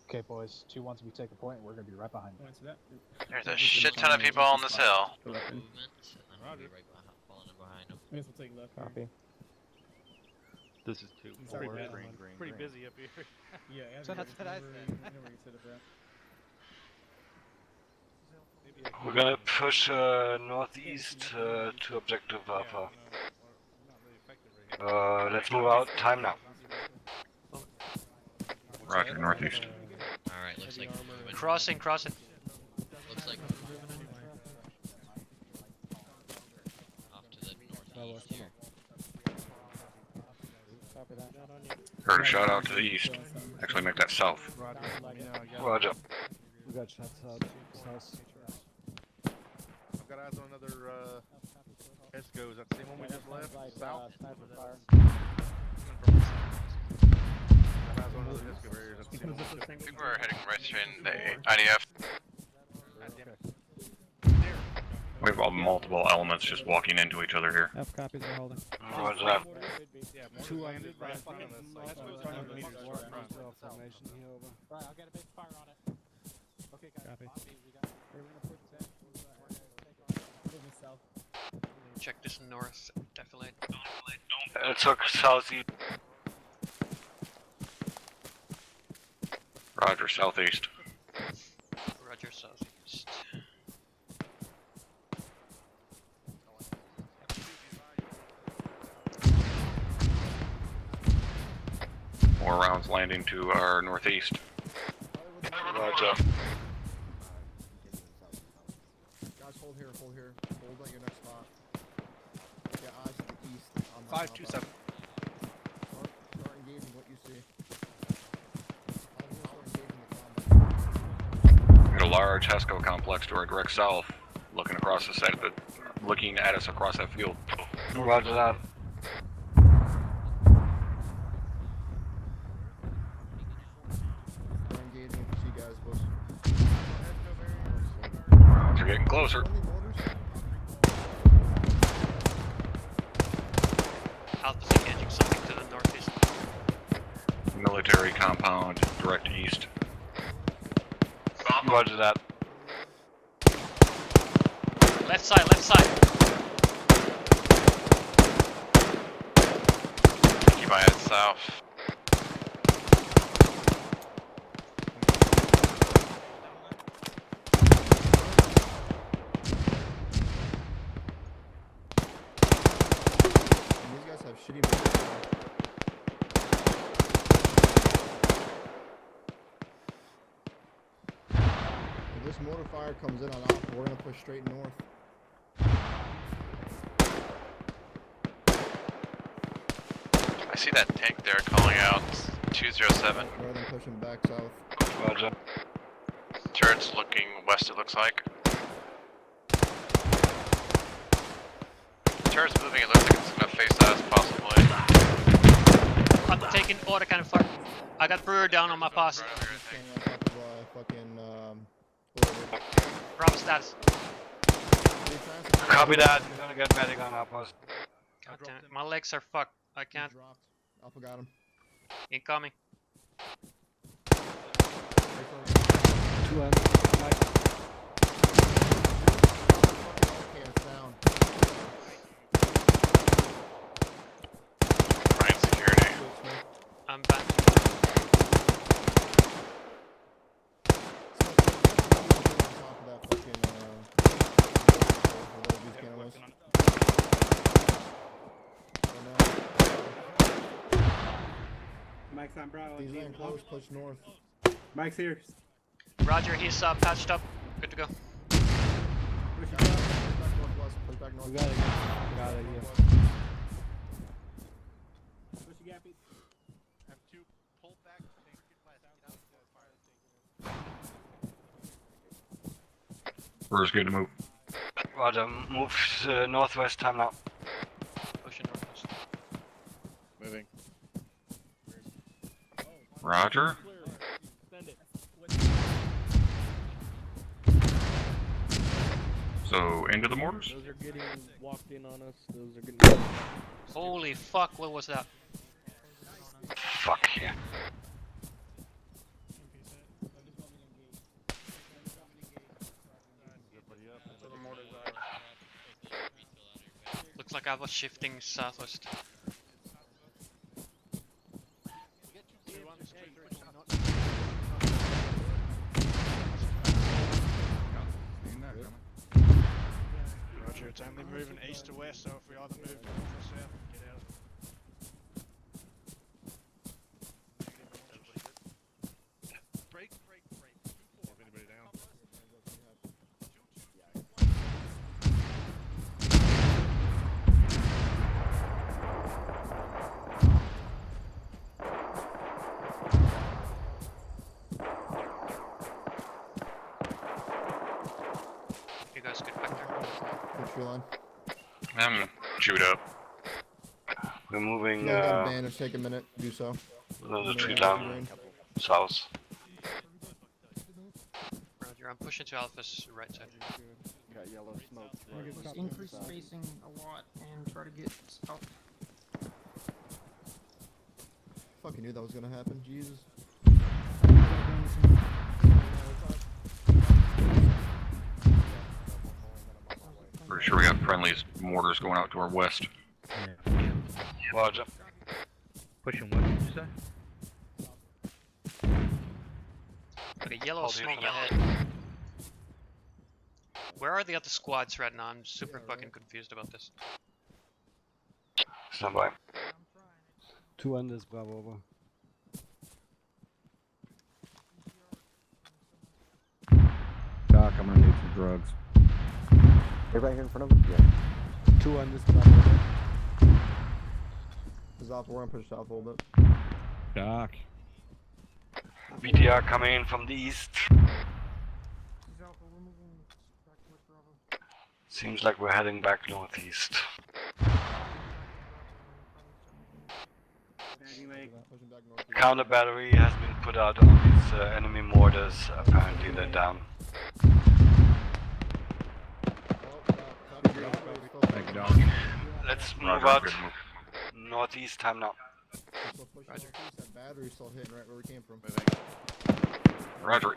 Okay, boys. 2-1, we take a point. We're gonna be right behind. Points to that. There's a shit ton of people on this hill. Movements, and then we'll be right falling in behind them. I guess we'll take left. Copy. This is 2. Pretty busy up here. Yeah, So that's what I said. We're gonna push northeast to objective Alpha. Let's move out. Time now. Roger, northeast. Alright, looks like we're moving. Crossing. Looks like we're moving off to the northeast here. Heard a shot out to the east. Actually, make that south. Roger. We got shots out south. I've got eyes on another Esco. Is that the same one we just left? South? I think we're heading right in the IDF. We have multiple elements just walking into each other here. F copies are holding. Roger that. 200 right fucking Formation here over. Right, I'll get a big fire on it. Okay, guys. Copy. Check this north, definitely. Took southeast. Roger, southeast. Roger, southeast. More rounds landing to our northeast. Roger. Guys, hold here. Hold on your next spot. Yeah, eyes to the east. 527. Start engaging what you see. Got a large HESCO complex to our direct south, looking across the side of the, looking at us across that field. Roger that. Start engaging what you see, guys. Boys. They're getting closer. Alpha's engaging something to the northeast. Military compound, direct east. Roger that. Left side. Keep my head south. These guys have shitty mortar. If this mortar fire comes in on Alpha, we're gonna push straight north. I see that tank there calling out 207. Rather than pushing back south. Roger. Turret's looking west, it looks like. Turret's moving, it looks like it's gonna face us, possibly. I'm taking order kind of fire. I got Brewer down on my posse. Bravo status. Copy that. We're gonna get medic on our post. God damn it. My legs are fucked. I can't. Alpha got him. Incoming. 200. Ryan security. I'm back. Mike's on Bravo. He's in close, push north. Mike's here. Roger, he's patched up. Good to go. Push back northwest, push back north. We got it. Got it, yeah. Push the gappy. Have 2 pull back. Where's good to move? Roger. Move northwest. Time now. Pushing northwest. Moving. Roger. So, into the mortars? Those are getting walked in on us. Those are getting. Holy fuck, what was that? fuck here. Looks like I was shifting southwest. Roger, it's only moving east to west, so if we either move north or south, get out of it. Break. If anybody down. You guys get back there. What's your line? I'm chewed up. We're moving, Bandage, take a minute, do so. another 2 down south. Roger, I'm pushing to Alpha's right side. Got yellow smoke. Just increase spacing a lot and try to get south. Fucking knew that was gonna happen, Jesus. Pretty sure we got friendlies mortars going out to our west. Roger. Pushing what did you say? Okay, yellow smoke ahead. Where are the other squads right now? I'm super fucking confused about this. Stand by. 2 on this, Bravo, over. Doc, I'm gonna need some drugs. They're right here in front of us? Yeah. 2 on this, Bravo, over. South, we're gonna push south a little bit. Doc. BTR coming in from the east. Seems like we're heading back northeast. Counter battery has been put out on these enemy mortars. Apparently they're down. Thank you, Doc. Let's move Roger, out good move. northeast time now. Roger. That battery's still hitting right where we came from. Roger.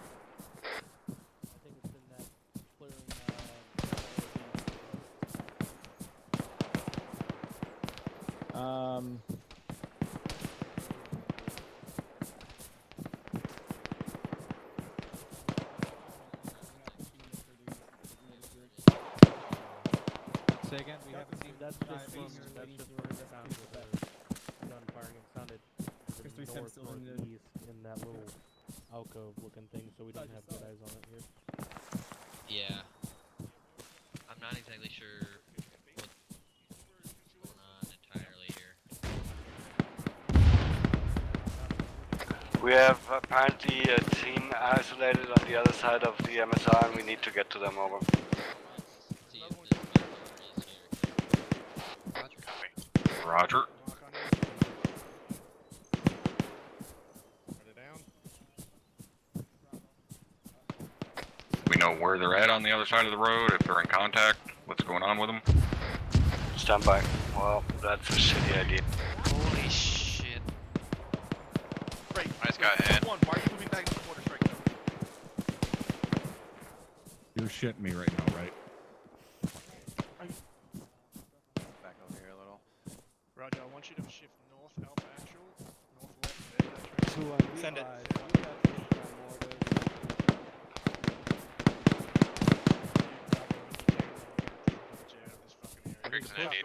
Say again, we haven't seen that's just from the sound of the gun firing. It sounded north northeast in that little alcove looking thing, so we don't have good eyes on it here. Yeah. I'm not exactly sure what's going on entirely here. We have apparently a team isolated on the other side of the MSR and we need to get to them over. Roger. We know where they're at on the other side of the road, if they're in contact, what's going on with them. Stand by. Well, that's a shitty idea. Holy shit. Break. Nice guy ahead. Why are you moving back to the border strike zone? You're shitting me right now, right? Back over here a little. Roger, I want you to shift north, alpha actual, northwest, there, that's right. 2 on Send it.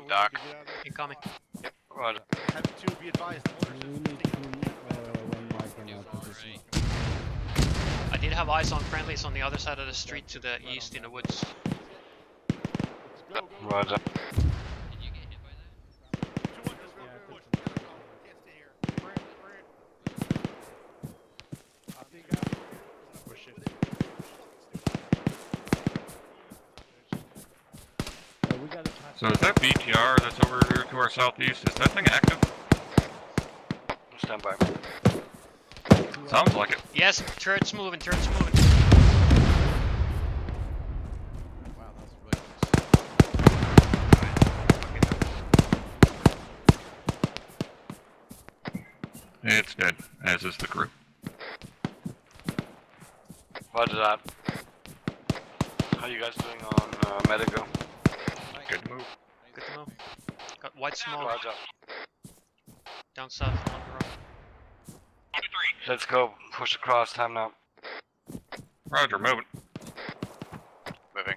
Doc. Incoming. Yep, Roger. Have to be advised. We need to run Mike in our position. I did have eyes on friendlies on the other side of the street to the east in the woods. Roger. So is that BTR that's over here to our southeast, is that thing active? Stand by. Sounds like it. Yes, turret's moving, turret's moving. Wow, that was really It's Good, as is the crew. Roger that. How you guys doing on Medigo? Good move. Good to move. Got white smoke. Roger. Down south along the road. Let's go. Push across. Time now. Roger, moving. Moving.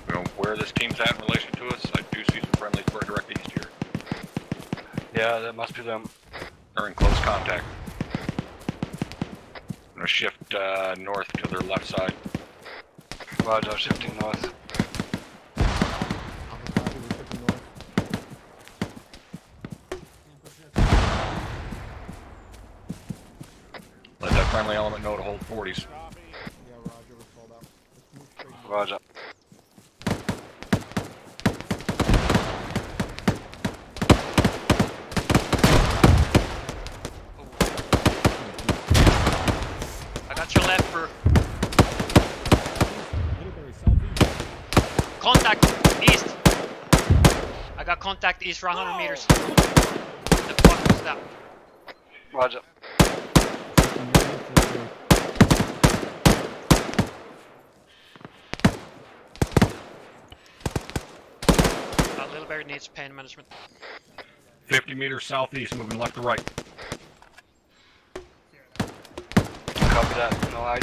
Well, where this team's at in relation to us, I do see some friendlies for direct east here. Yeah, that must be them. They're in close contact. I'm gonna shift north to their left side. Roger, shifting north. Let that friendly element know to hold 40s. Yeah, Roger was called out. Let's move straight north. Roger. I got your left, bro. Contact east. I got contact east for 100 meters. The fuck was that? Roger. Little Bear needs pain management. 50 meters southeast, moving left to right. Copy that. No eyes.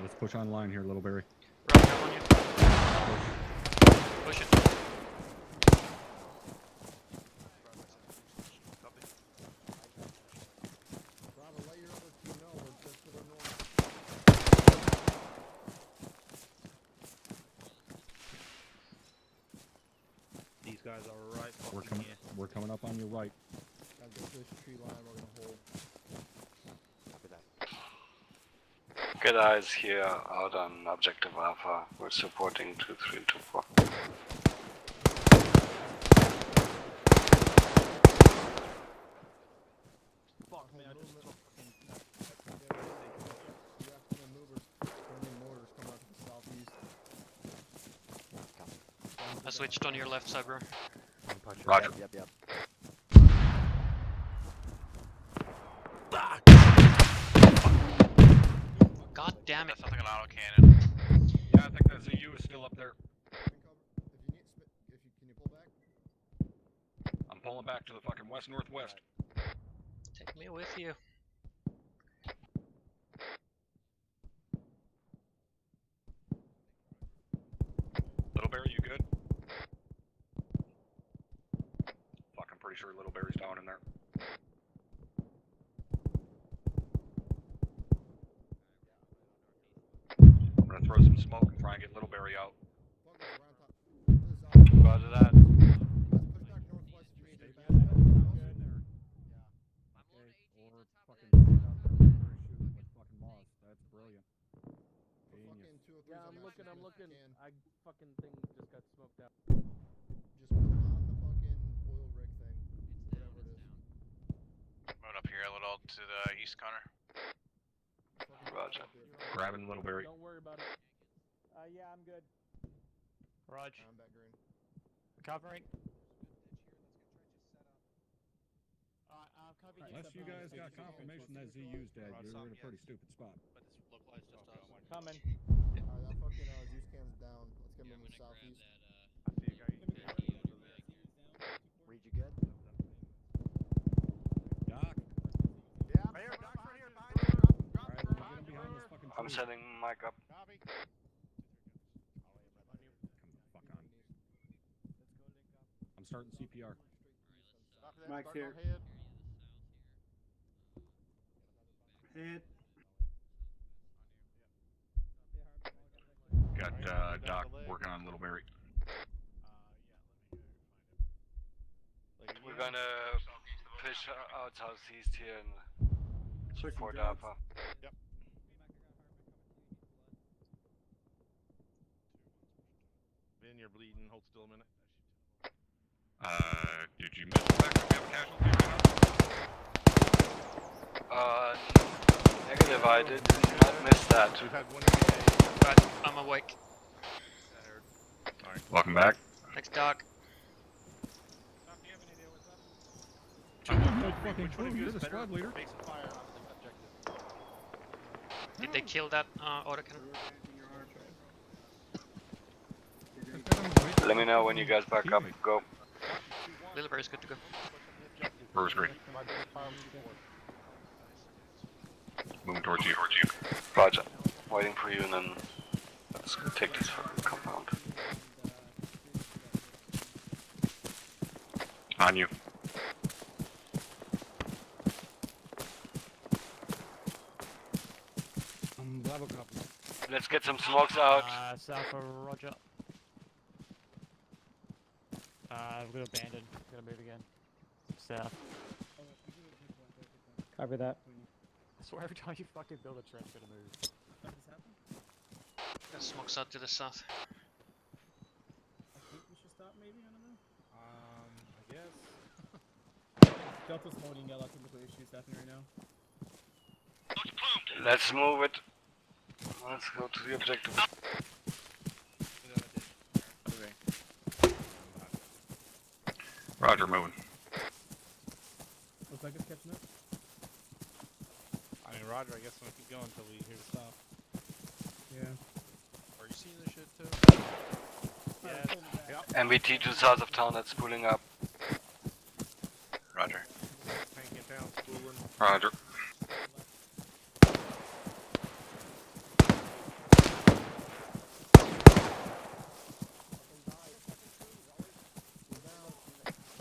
Let's push online here, Little Berry. Right, I'm on you. Push it. Bravo, let your other team know we're just to the north. These guys are right We're fucking coming. here. We're coming up on your right. Gotta get to this tree line we're gonna hold. Get eyes here out on objective Alpha. We're supporting 2324. Fuck me, I just took fucking... You have to movers. Friendly mortars coming out to the southeast. I switched on your left side, bro. Roger. Yep. God damn it. That sounds like an autocannon. Yeah, I think that ZU is still up there. Can you pull back? I'm pulling back to the fucking west-northwest. Take me with you. Little Bear, you good? Fuck, I'm pretty sure Little Bear's down in there. I'm gonna throw some smoke and try and get Little Berry out. Roger that. Or fucking sit out there and shooting with fucking moss. That's brilliant. Genius. Yeah, I'm looking. I fucking thing just got smoked out. Just put it on the fucking oil rig thing. Whatever it is. Moving up here a little to the east corner. Roger. Grabbing Little Berry. Don't worry about it. Yeah, I'm good. Raj. I'm back green. Covering. Unless you guys got confirmation that ZU's dead, you're in a pretty stupid spot. But it's localized just us. Coming. Alright, that fucking Zeus cam's down. Let's get moving southeast. I see a guy. Read you good? Doc. Yeah, right here, Doc's right here, behind you. Alright, we'll get him behind this fucking tree. I'm setting mic up. Copy. Fuck on. I'm starting CPR. Copy that. Mike's Start here. on head. Hit. Got Doc working on Little Berry. We're gonna push out southeast here and support Alpha. Yep. Vin, you're bleeding. Hold still a minute. Did you miss the fact that we have a casualty right now? Negative, I did not miss that. We've had one Right, I'm awake. Alright. Welcome back. Thanks, Doc. Which one of you is better squad leader. face and fire on the objective? Did they kill that autocannon? Let me know when you guys back up. Go. Lilleberg is good to go. Brewer's great. Moving towards you. Roger. Waiting for you, and then let's take this fucking compound. On you. Bravo copy. Let's get some smokes out. South of Roger. We're gonna abandon. We're gonna move again. South. Copy that. I swear every time you fucking build a trench, you're gonna move. Got smokes out to the south. I think we should stop maybe, I don't know. I guess. Delta's loading yellow, chemical issues happening right now. Let's move it. Let's go to the objective. Roger, moving. Looks like it's catching up. I mean, Roger, I guess I'm gonna keep going until we hear the stop. Yeah. Are you seeing this shit too? Yeah. MVT to the south of town, that's spooling up. Roger. Tank in town, spooling. Roger.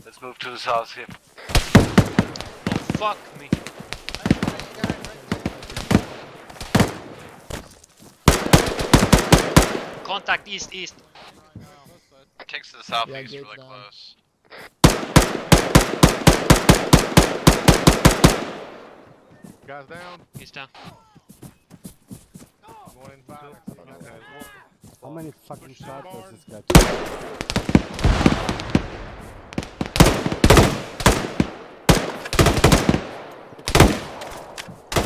Let's move to the south here. Oh, fuck me. Contact east. Takes to the southeast, Yeah, really gate's down. close. Guys down. He's down. Going in back. How many fucking shots does this guy take?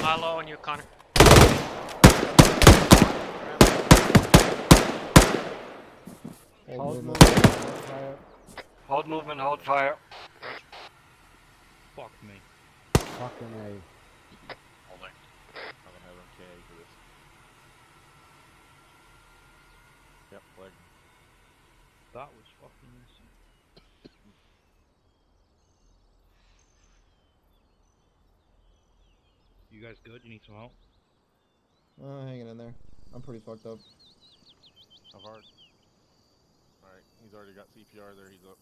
How low on you, Connor? Hold movement, hold fire. Hold movement, hold fire. Fuck me. Fucking A. Holding. I don't have MK for this. Yep, leg. That was fucking missing. You guys good? You need some help? Hanging in there. I'm pretty fucked up. How hard? Alright, he's already got CPR there, he's up.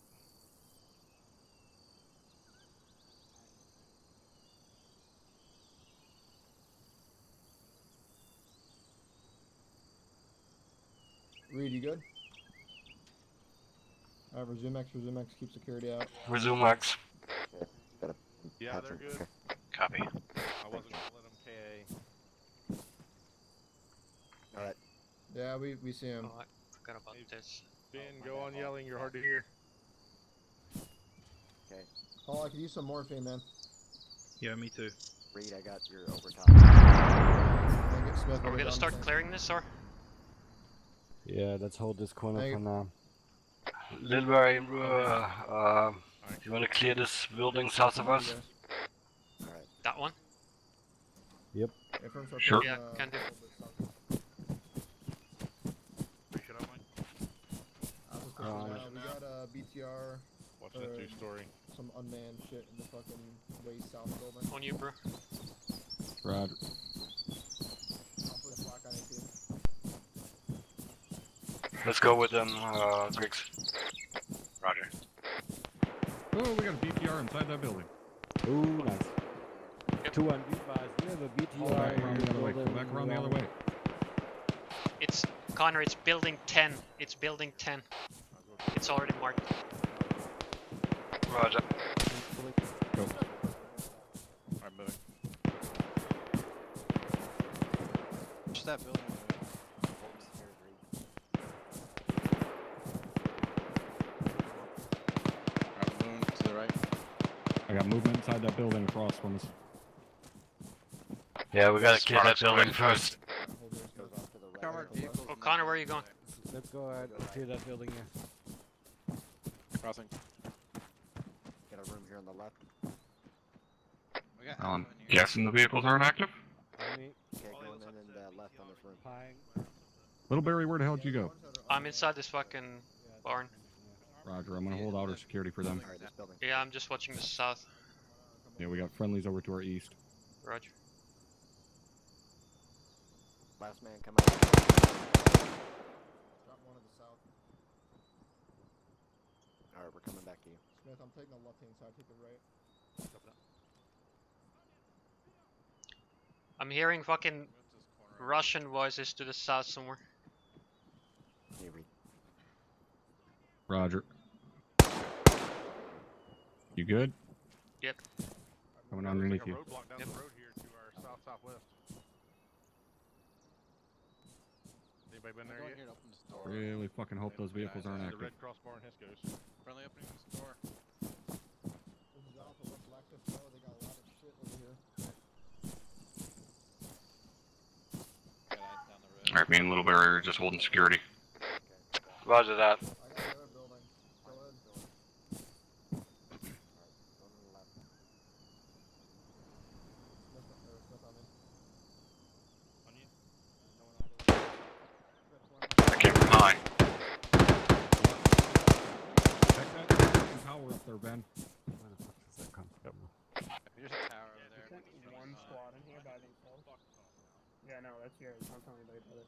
Reed, you good? Resume X, keep security out. Resume X. Yeah, they're good. Copy. I wasn't gonna let him KA. Alright. Yeah, we see him. Oh, I forgot about this. Ben, go on yelling, you're hard to hear. Okay. Oh, I could use some morphine, man. Yeah, me too. Reed, I got your overtime. Are we gonna start clearing this, or? Yeah, let's hold this corner for now. Lilbury, you want to clear this building south of us? Alright. That one? Yep. Sure. Yeah, can do. Appreciate it, Mike. We got BTR. Watch that two-story. Some unmanned shit in the fucking way south building. On you, bro. Roger. I'll put a block on it too. Let's go with them, Griggs. Roger. Oh, we got a BTR inside that building. Ooh, nice. 2-1 advised. We have a BTR. Back around the other way. Go back around the other way. It's Connor. It's building 10. It's building 10. It's already marked. Roger. Go. Push that building. Alright, moon to the right. I got movement inside that building across from us. Yeah, we gotta kill that building first. Oh, Connor, where are you going? Let's go ahead and clear that building here. Crossing. Get a room here on the left. I'm guessing the vehicles aren't active? Okay, going in and left on this room. Little Barry, where the hell did you go? I'm inside this fucking barn. Roger, I'm gonna hold outer security for them. Yeah, I'm just watching the south. Yeah, we got friendlies over to our east. Roger. Last man come out. Got one of the south. Alright, we're coming back to you. Smith, I'm taking the left hand side, take the right. I'm hearing fucking Russian voices to the south somewhere. Roger. You good? Yep. Coming underneath you. Roadblock down the road here to our south-southwest. Anybody been there yet? Really fucking hope those vehicles aren't The active. Red Cross bar in Hisco's. Friendly opening this door. This is Alpha, what's active? Oh, they got a lot of shit over here. Alright, me and Little Barry are just holding security. Roger that. I got the other building. Go ahead. Smith on me. I came from high. Check that fucking tower up there, Ben. Where the fuck does that come from? There's a tower over there. One squad in here by themselves. Yeah, no, that's yours. Don't tell anybody about it.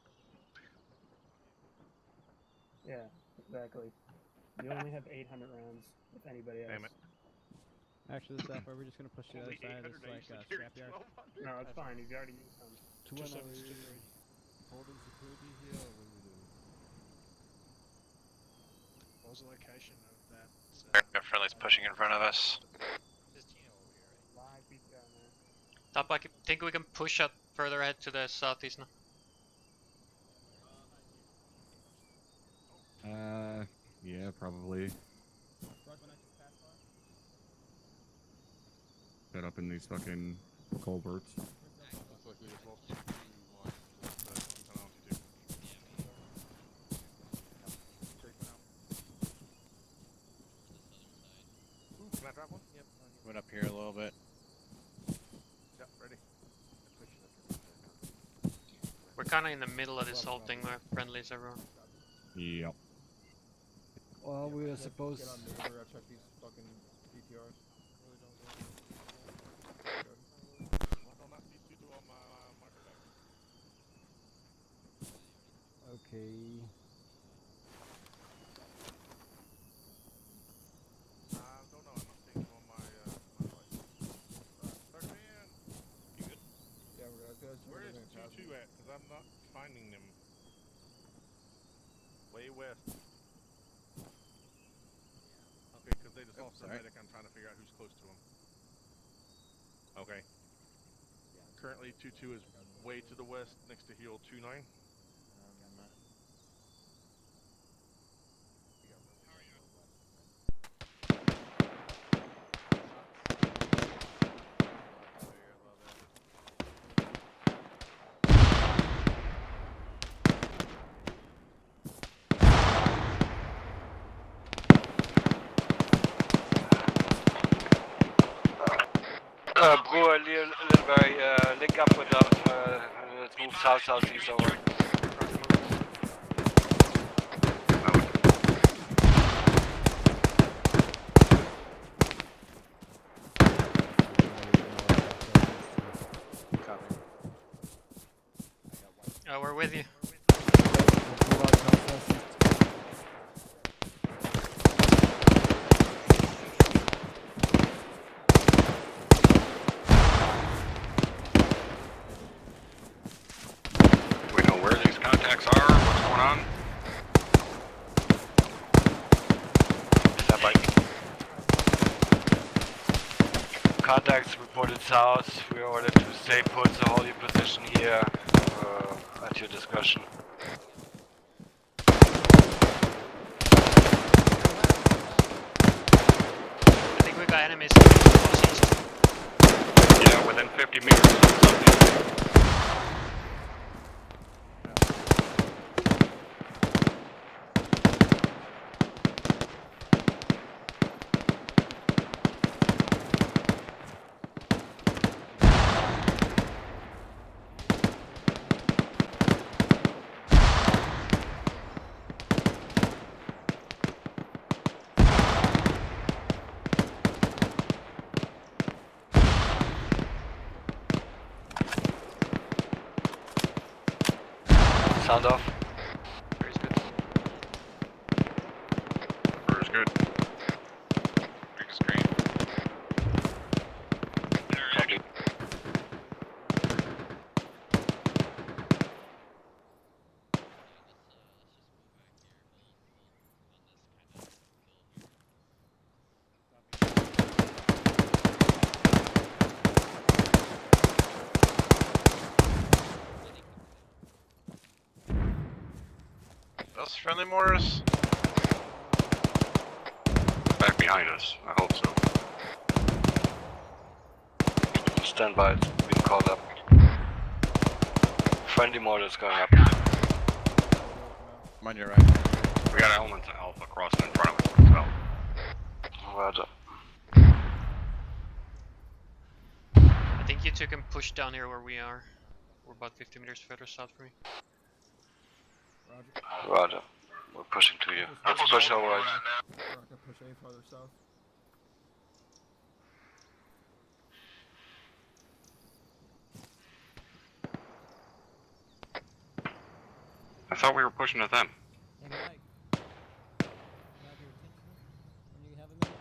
Yeah, exactly. You only have 800 rounds, if anybody else. Damn it. Actually, this are we just gonna push the other side of this, like, scrapyard? No, it's fine. You've already used some. Just holding security here, or what are we doing? What was the location of that? Got friendlies pushing in front of us. Live beat down there. Top, I think we can push out further ahead to the southeast now. Yeah, probably. Set up in these fucking culverts. Looks like we just lost 2-1. Can I drop one? Yep. Went up here a little bit. Yep, ready. We're kind of in the middle of this whole thing where friendlies everyone. Yep. Well, we were supposed. Get on neighbor, I check these fucking BTRs. Okay. Don't know, I'm not seeing them on my Start man. You good? Yeah, we're good. Where is 2-2 at? Because I'm not finding them. Way west. Okay, because they just lost their medic. I'm trying to figure out who's close to them. Okay. Currently, 2-2 is way to the west, next to Heel 2-9. Brewer, little Barry, link up with them. Let's move south-southeast over. We're with you. Do we know where these contacts are? What's going on? Stand by. Contacts reported south. We are ordered to stay put, so hold your position here. at your discretion. I think we got enemies close east. Yeah, within 50 meters. Southeast. Sound off. Very good. Burr's good. Rig is green. Copy. Those friendly mortars? Back behind us. I hope so. Stand by, it's been called up. Friendly mortars going up. I'm on your right. We got elements of Alpha crossing in front of us as well. Roger. I think you two can push down here where we are. We're about 50 meters further south from you. Roger. We're pushing to you. Let's push our right. We're not gonna push any farther south. I thought we were pushing at them. Hey Mike, can I have your attention when you have a minute?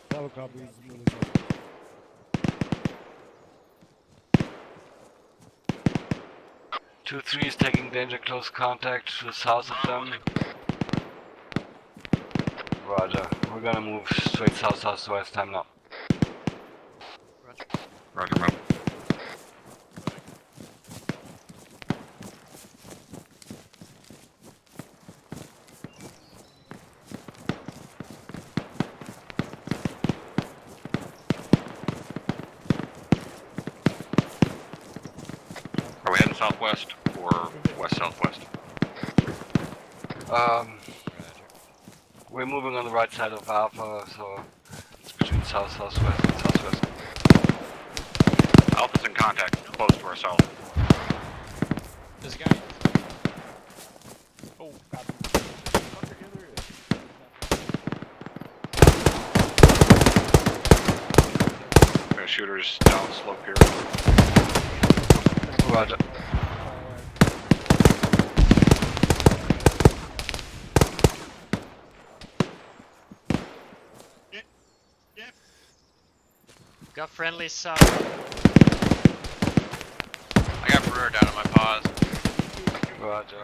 Follow copies. 2-3 is taking danger close contact to the south of them. Roger. We're gonna move straight south-southwest. Time now. Roger. Roger, move. Are we heading southwest or west-southwest? We're moving on the right side of Alpha, so it's between south-southwest and southwest. Alpha's in contact, close to ourselves. This guy. Oh, God. Got shooters down slope here. Roger. Got friendly south. I got Brewer down on my paws. Roger.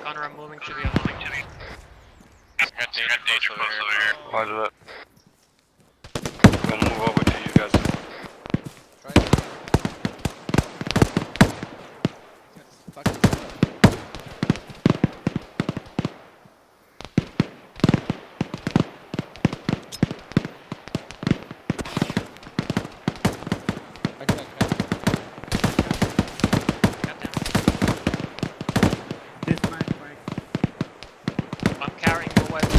Connor, I'm moving to the other. Got danger close over here. Roger that. I'm gonna move over to you guys. I'm carrying your weapon.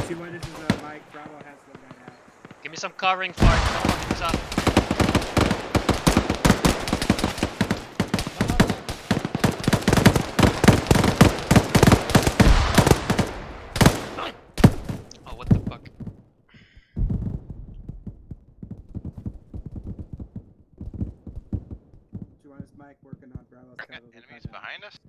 See why this is Mike Bravo has them right now. Give me some covering fire to the fucking south. Oh, what the fuck? See why is Mike working on Bravo's cavalry? Enemies behind us?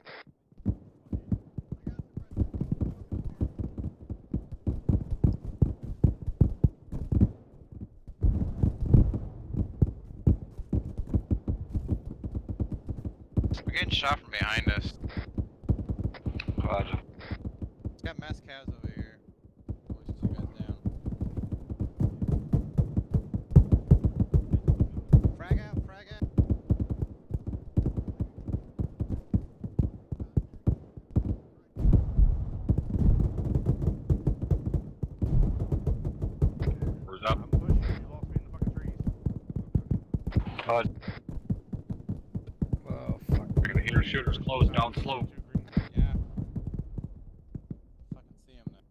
We're getting shot from behind us. Roger. It's got mass cows over here. Voice 2 guys down. Frag out, frag out. Where's up? I'm pushing. You lost me in the fucking trees. Roger. Oh, fuck. You're gonna hear shooters close down slope. Yeah. Fucking see him now.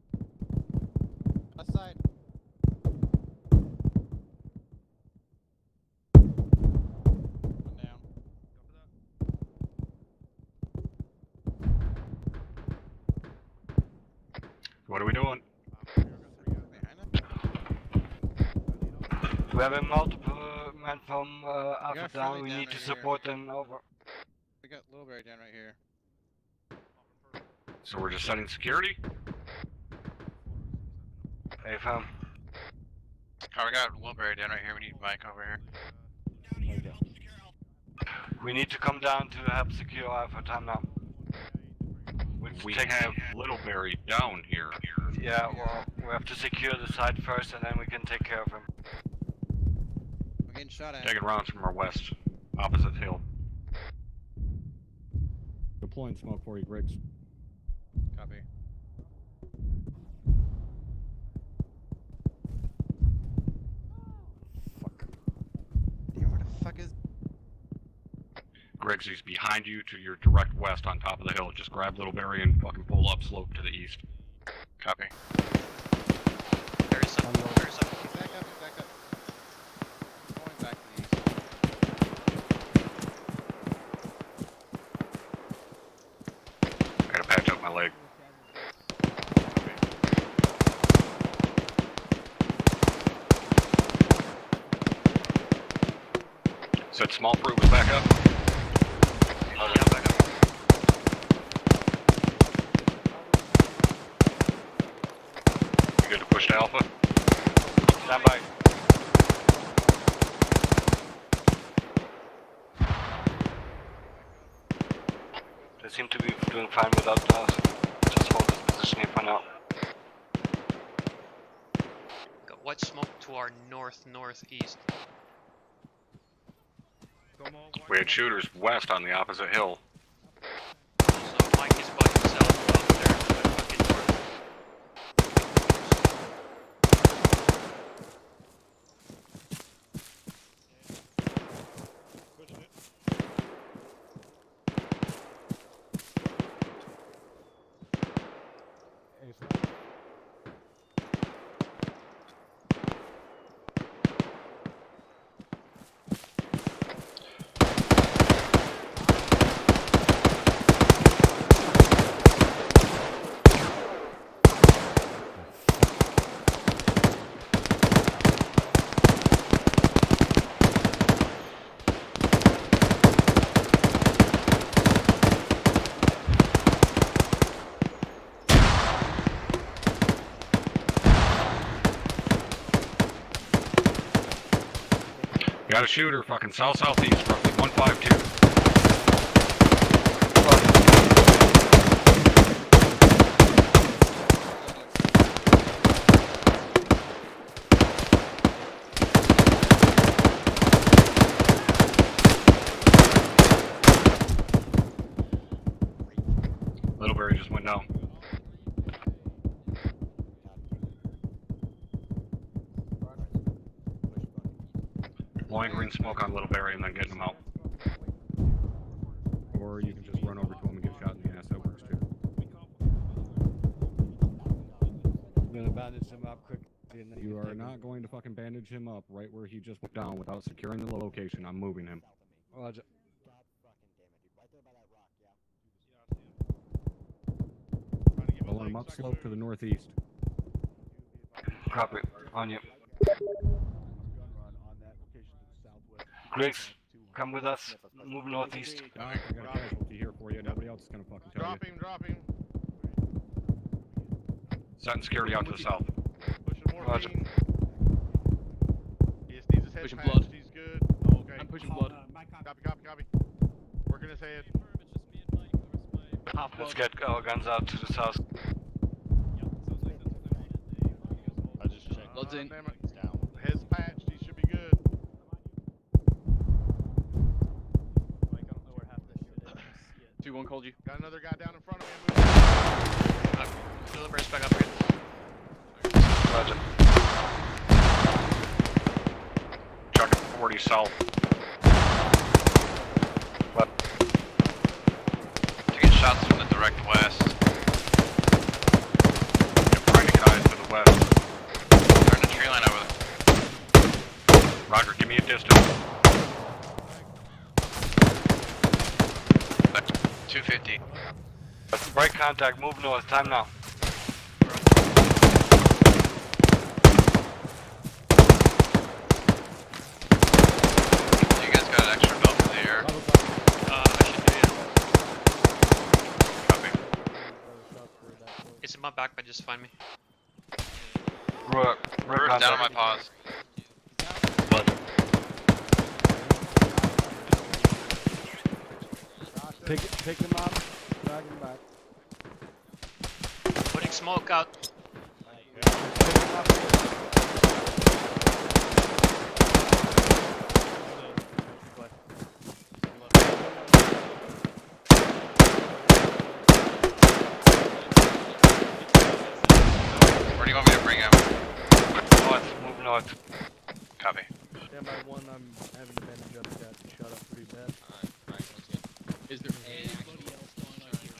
Left side. One down. What are we doing? Behind him? We have a multiple men from Alpha got down. friendly We down need right to here. support them over. We got Littleberry down right here. So we're just setting security? Hey, fam. Oh, we got Littleberry down right here. We need Mike over here. We need to come down to help secure Alpha time now. We have Littleberry down here. Yeah, well, we have to secure the site first and then we can take care of him. We're getting shot at. Taking rounds from our west, opposite hill. Deploying smoke for you, Griggs. Copy. Damn, where the fuck is... Griggs, he's behind you to your direct west on top of the hill. Just grab Littleberry and fucking pull up slope to the east. Copy. There's some. There's some. Back up, back up. Going back to the east. I gotta patch up my leg. Said small fruit was back up. Yeah, back up. You good to push to Alpha? Stand by. They seem to be doing fine without us. Just hold this position here for now. Got white smoke to our northeast. We had shooters west on the opposite hill. So Mike is by himself out there. Fucking north. Pushing it. Got a shooter fucking south-southeast, roughly 152. Littleberry just went down. Blowing green smoke on Littleberry and then getting him out. Or you can just run over to him and get shot in the ass. That works too. I'm gonna bandage him up quick. You are not going to fucking bandage him up right where he just went down without securing the location. I'm moving him. Roger. Rolling him up slope to the northeast. Copy. On you. Griggs, come with us. Move northeast. I got a casualty here for you. Nobody else is gonna fucking tell you. Drop him. Setting security out to the south. Pushing more Roger. green. He just needs his head Pushing patched. blood. He's good. Oh, okay. I'm pushing blood. Copy. Working in his head. Let's get our guns out to the south. I just checked. Damn it. Head's patched. He should be good. Mike, I don't know where half of this shit is. I see it. 2-1 called you. Got another guy down in front of me. Deliberate back up here. Roger. Chuck at 40 south. What? Taking shots from the direct west. Trying to get eyes to the west. They're in the tree line over there. Roger, give me a distance. 250. That's break contact. Move north. Time now. You guys got an extra belt in the air. I should do it. Copy. It's in my backpack, just find me. River's down on my paws. Pick him up, drag him back. Putting smoke out. Where do you want me to bring him? North. Move north. Copy. Stand by one, I'm having the bandage up, got shot up pretty bad. Is there anybody else going on here?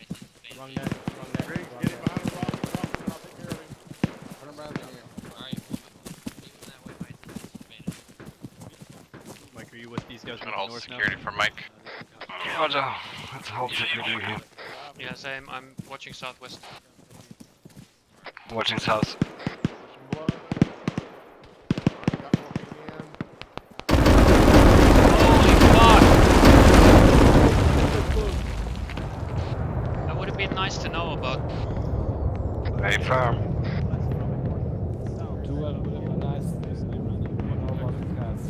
Wrong neck, wrong neck. Griggs, get him behind the rock, and I'll take care of him. Put him right here. Alright, even that way might disadvantage. Mike, are you with these guys? I'm gonna hold security for Mike. Roger. Let's hold security here. Yes, I'm watching southwest. Watching south. That would have been nice to know about. Very firm. 2-1 would have been nice. Know about the cars.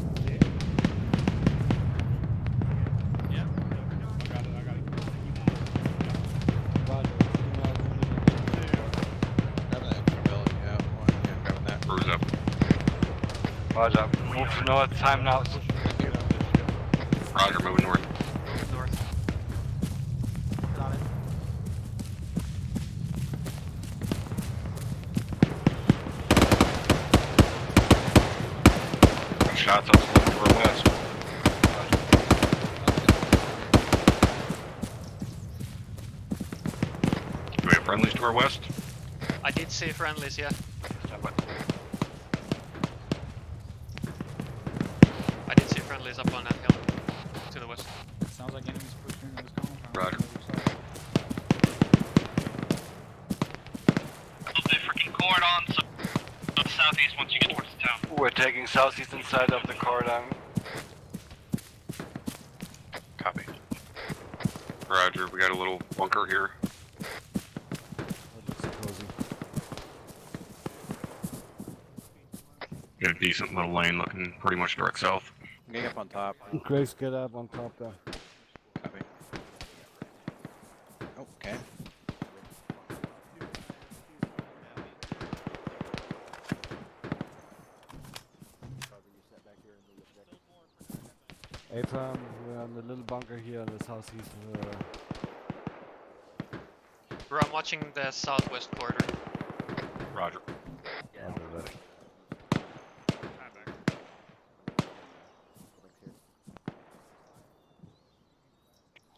Yeah. I got it. Roger. Grabbing that extra belt, yeah. Grabbing that. Cruise up. Roger. Move north. Time now. Roger, moving north. North. Shots up to our west. Do we have friendlies to our west? I did see friendlies, yeah. I did see friendlies up on that hill to the west. Sounds like enemies pushing into this compound. Roger. They freaking cordon so southeast once you get towards the town. We're taking southeastern side of the corridor. Copy. Roger, we got a little bunker here. Got a decent little lane looking pretty much direct south. Getting up on top. Grace, get up on top there. Copy. Oh, okay. A-Farm, we're on the little bunker here on the southeast. Bro, I'm watching the southwest corridor. Roger.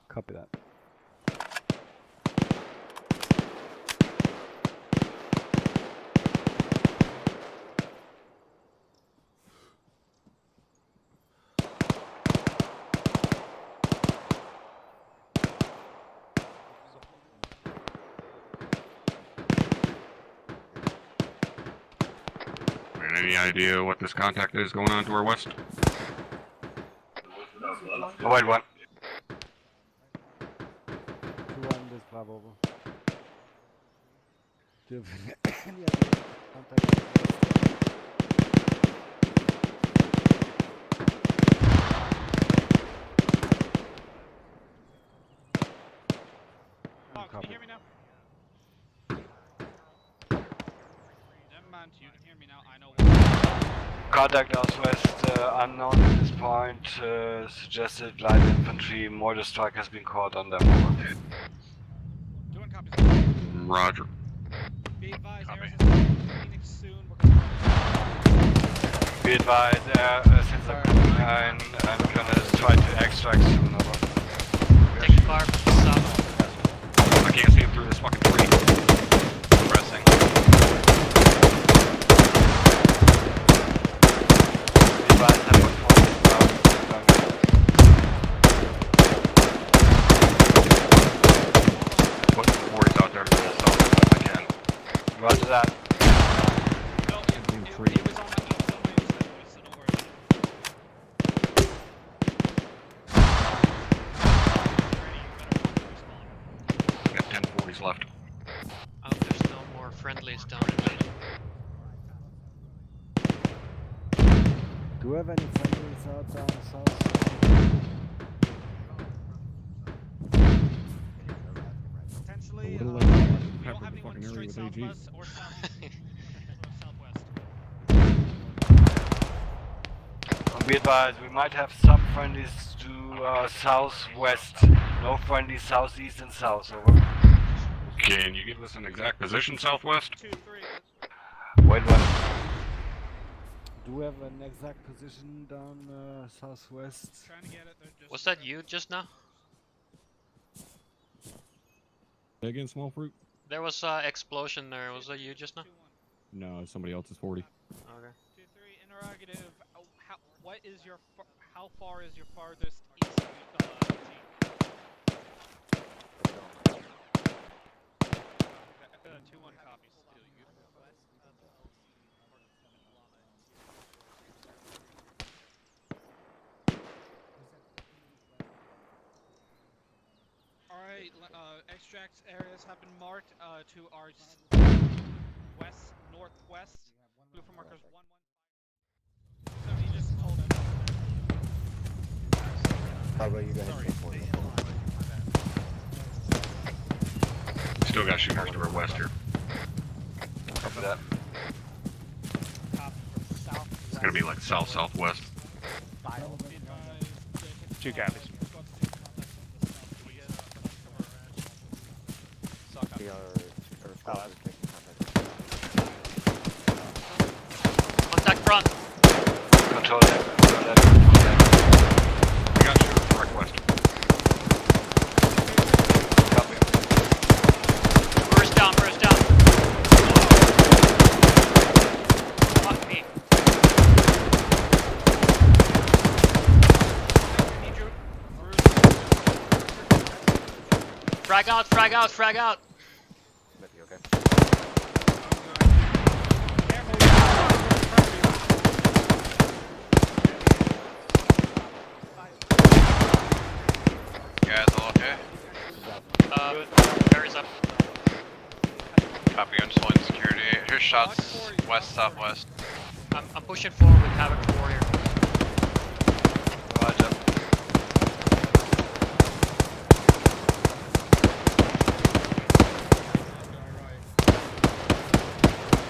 Copy that. Any idea what this contact is going on to our west? Oh, wait, what? 2-1, this Bravo over. Do you have any other contact? can you hear me now? Never mind, you can hear me now. I know what. Contact northwest unknown at this point. Suggested light infantry mortar strike has been caught on them. Over. Doing copies. Roger. Be advised, Ares is Phoenix soon. Be advised, since I'm coming in, I'm gonna try to extract soon. Over. Take fire from the south. I can't see him through this fucking tree. Pressing. Be advised, I put forces down. Put the warriors out there to the south as best I can. Roger that. We got 1040s left. Oh, there's no more friendlies down there. Do we have any friendlies out down south? Potentially, A little we like don't pepper have the anyone fucking area straight with AG. southwest or southwest. Be advised, we might have some friendlies to southwest. No friendlies southeast and south. Over. Can you give us an exact position southwest? 2, 3. Wait one. Do we have an exact position down southwest? Trying to get it. Was that you just now? Say again, small fruit? There was explosion there. Was that you just now? No, somebody else's 40. Okay. 2, 3. Interrogative. What is your? How far is your farthest east team? 2-1 copies. Alright, extract areas have been marked to our west, northwest. Blue for markers 1-1. So he just told us. How about you guys? Still got shooters to our west here. Copy that. It's gonna be like south-southwest. 2 copies. Contact front. Control that. Control that. Control that. We got shooters direct west. Copy. Burst down, burst down. Fuck me. Frag out, frag out, frag out. Might be okay. You guys all okay? Barry's up. Copy, I'm just holding security. Here's shots west, southwest. I'm pushing forward with Havoc 4 here. Roger.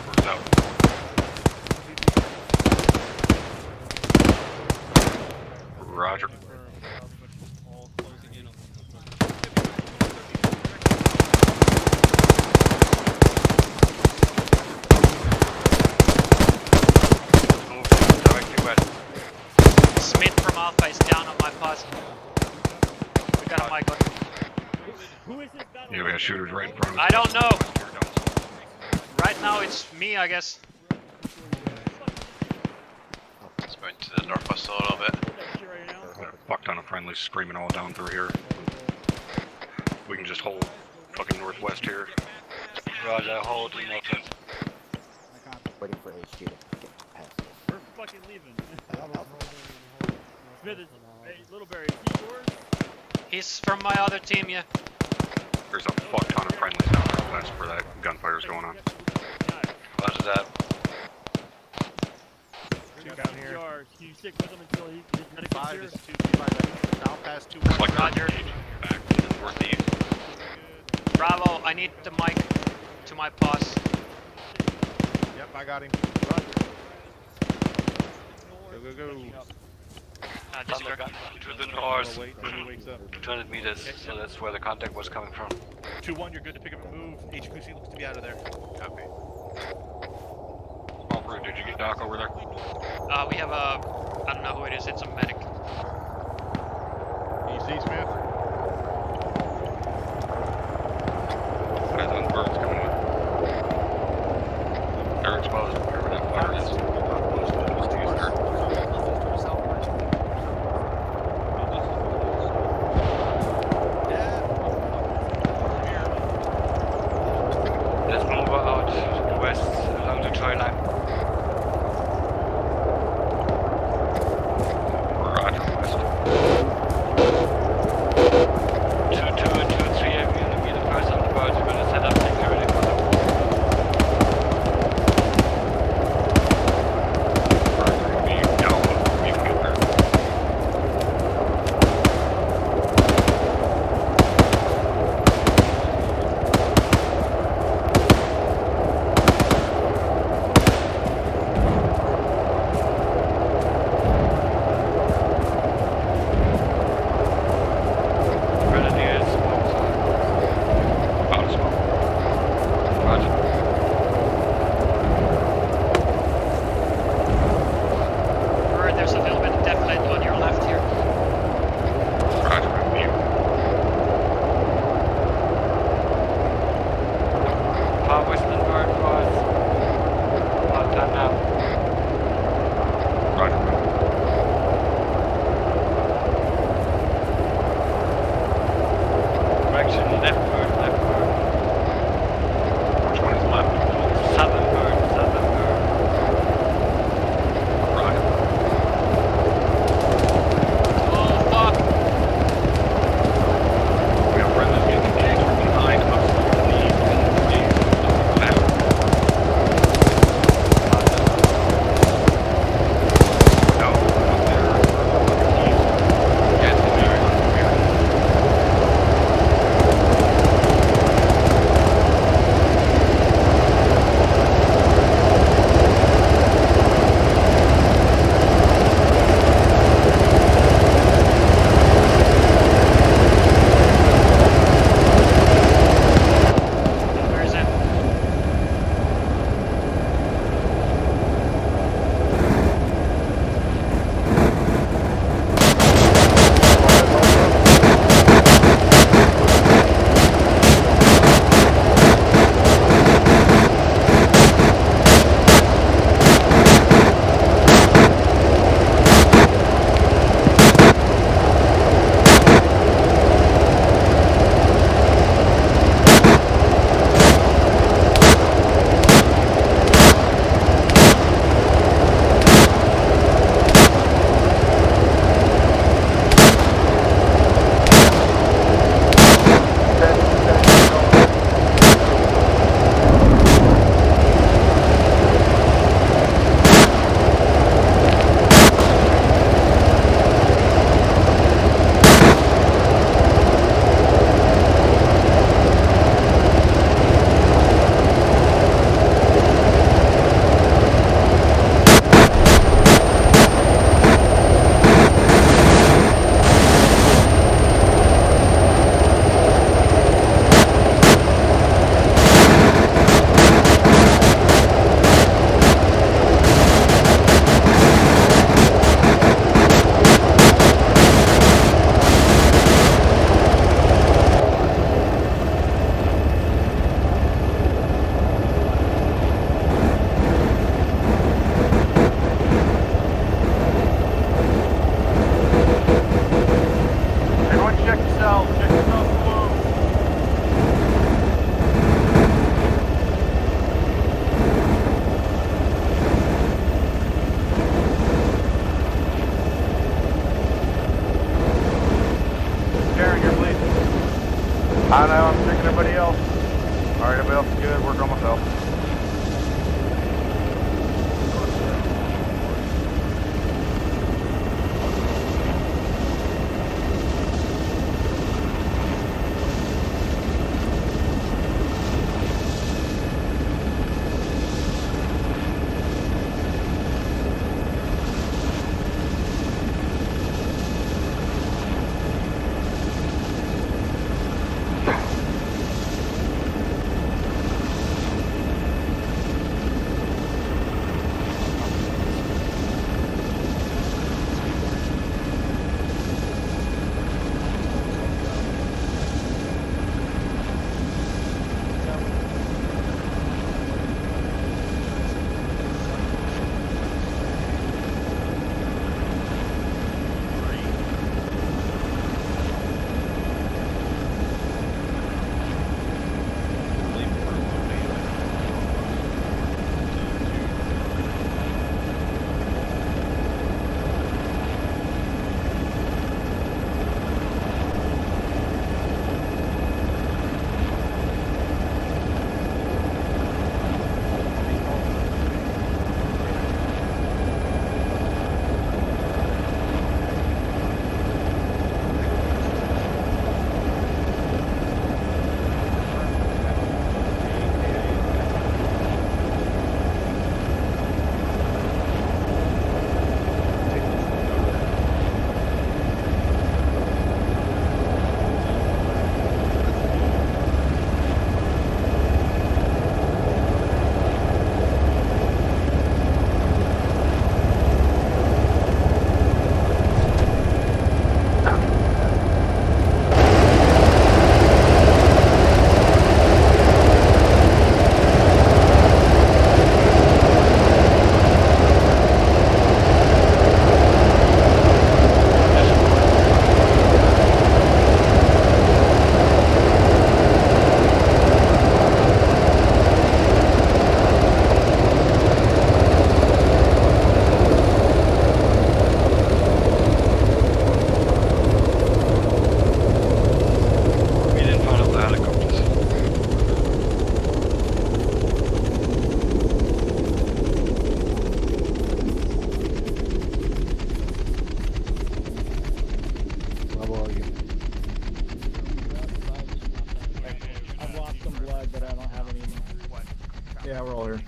Where's out? Roger. Smith from Alpha is down on my post. We got a mic on. Yeah, we got shooters right in front of us. I don't know. Right now it's me, I guess. Let's move to the northwest a little bit. Got a fuck ton of friendlies screaming all down through here. We can just hold fucking northwest here. Roger, hold the northwest. Waiting for HQ to get past this. We're fucking leaving. Smith is, hey, Littleberry, is he yours? He's from my other team, yeah. There's a fuck ton of friendlies down there west where that gunfire's going on. Roger that. Down here. Can you stick with him until he gets medical here? Is 2 south past 2 It's like Roger. back to the northeast. Bravo. I need the mic to my boss. Yep, I got him. Run. Go, go, go. Discord. To the north. Wait till he wakes up. 200 meters, so that's where the contact was coming from. 2-1, you're good to pick up and move. HQC looks to be out of there. Copy. Alfred, did you get Doc over there? We have a, I don't know who it is, it's a medic. EC Smith. Those birds coming in. They're exposed. Wherever that fire is. Most of them was to use there. Let's move out west along the toy line. Roger, west. 2-2 and 2-3, I'm gonna be the first on the board. We're gonna set up security for them. There's a little bit of deflate on your left here. Far western bird was not done now. Direction left bird, left bird. Which one is left? Southern bird, southern bird. Oh fuck! We have friendlies getting engaged from behind us to the east and the east. No, up there. East. Yes, in there. Where is it? Everyone check yourself. Check yourself below. Karen, you're bleeding. I know, I'm checking everybody else. Alright, everybody else is good. Work on myself. Yeah, we're all here.